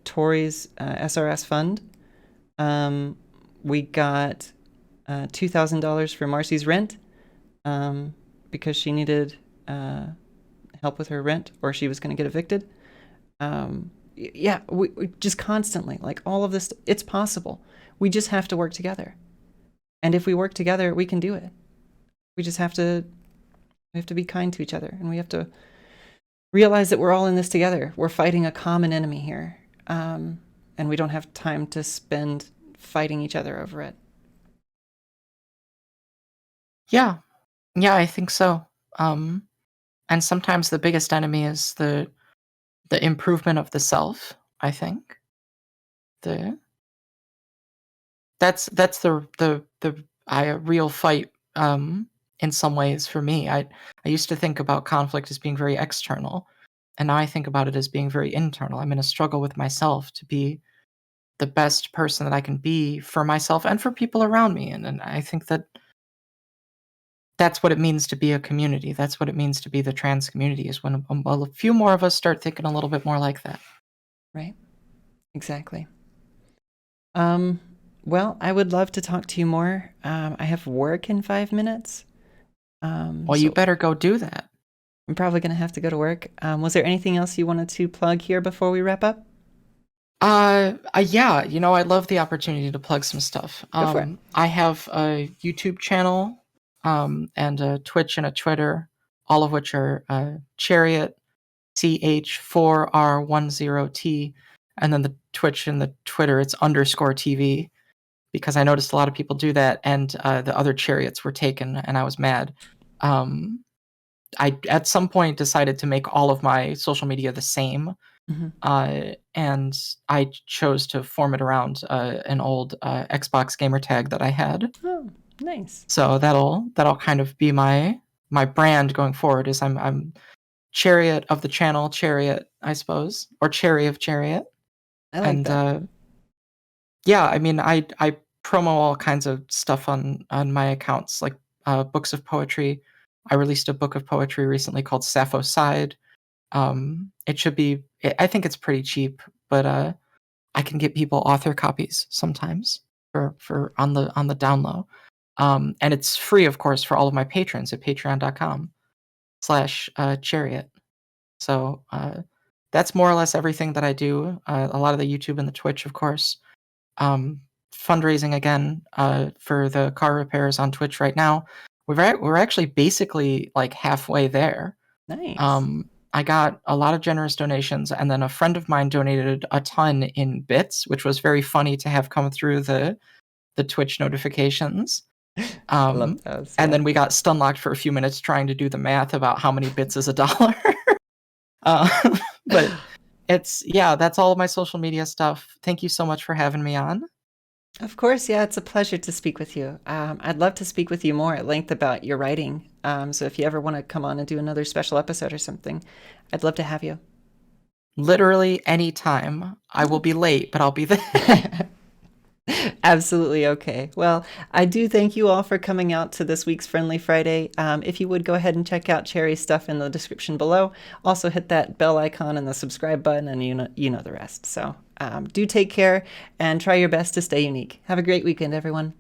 Tori's SRS fund. Um, we got $2,000 for Marcy's rent um, because she needed help with her rent or she was going to get evicted. Yeah, we just constantly, like all of this, it's possible. We just have to work together. And if we work together, we can do it. We just have to, we have to be kind to each other and we have to realize that we're all in this together. We're fighting a common enemy here. And we don't have time to spend fighting each other over it. Yeah, yeah, I think so. And sometimes the biggest enemy is the improvement of the self, I think. That's the real fight, in some ways for me. I used to think about conflict as being very external, and now I think about it as being very internal. I'm in a struggle with myself to be the best person that I can be for myself and for people around me, and I think that that's what it means to be a community. That's what it means to be the trans community, is when a few more of us start thinking a little bit more like that. Right. Exactly. Well, I would love to talk to you more. I have work in 5 minutes. Well, you So better go do that. I'm probably going to have to go to work. Was there anything else you wanted to plug here before we wrap up? Yeah, I love the opportunity to plug some stuff. Go for it. I have a YouTube channel, and a Twitch and a Twitter, all of which are Chariot, CH4R10T, and then the Twitch and the Twitter, it's _TV, because I noticed a lot of people do that, and the other Chariots were taken, and I was mad. I, at some point, decided to make all of my social media the same, and I chose to form it around an old Xbox gamer tag that I had. Oh, nice. So that'll kind of be my brand going forward. Is I'm Chariot of the channel, Chariot, I suppose, or Cherry of Chariot. I like that. Yeah, I mean, I promo all kinds of stuff on my accounts, like books of poetry. I released a book of poetry recently called Sappho Side. It should be. I think it's pretty cheap, but I can get people author copies sometimes for on the down low. And it's free, of course, for all of my patrons at patreon.com/chariot. So that's more or less everything that I do. A lot of the YouTube and the Twitch, of course. Fundraising again for the car repairs on Twitch right now. We're actually basically like halfway there. Nice. I got a lot of generous donations, and then a friend of mine donated a ton in bits, which was very funny to have come through the Twitch notifications. I love those. And Yeah. then we got stun locked for a few minutes trying to do the math about how many bits is $1. But that's all of my social media stuff. Thank you so much for having me on. Of course, yeah, it's a pleasure to speak with you. I'd love to speak with you more at length about your writing. So if you ever want to come on and do another special episode or something, I'd love to have you. Literally any time. I will be late, but I'll be there. Absolutely okay. Well, I do thank you all for coming out to this week's Friendly Friday. If you would go ahead and check out Cherry's stuff in the description below. Also hit that bell icon and the subscribe button, and you know the rest. So do take care and try your best to stay unique. Have a great weekend, everyone.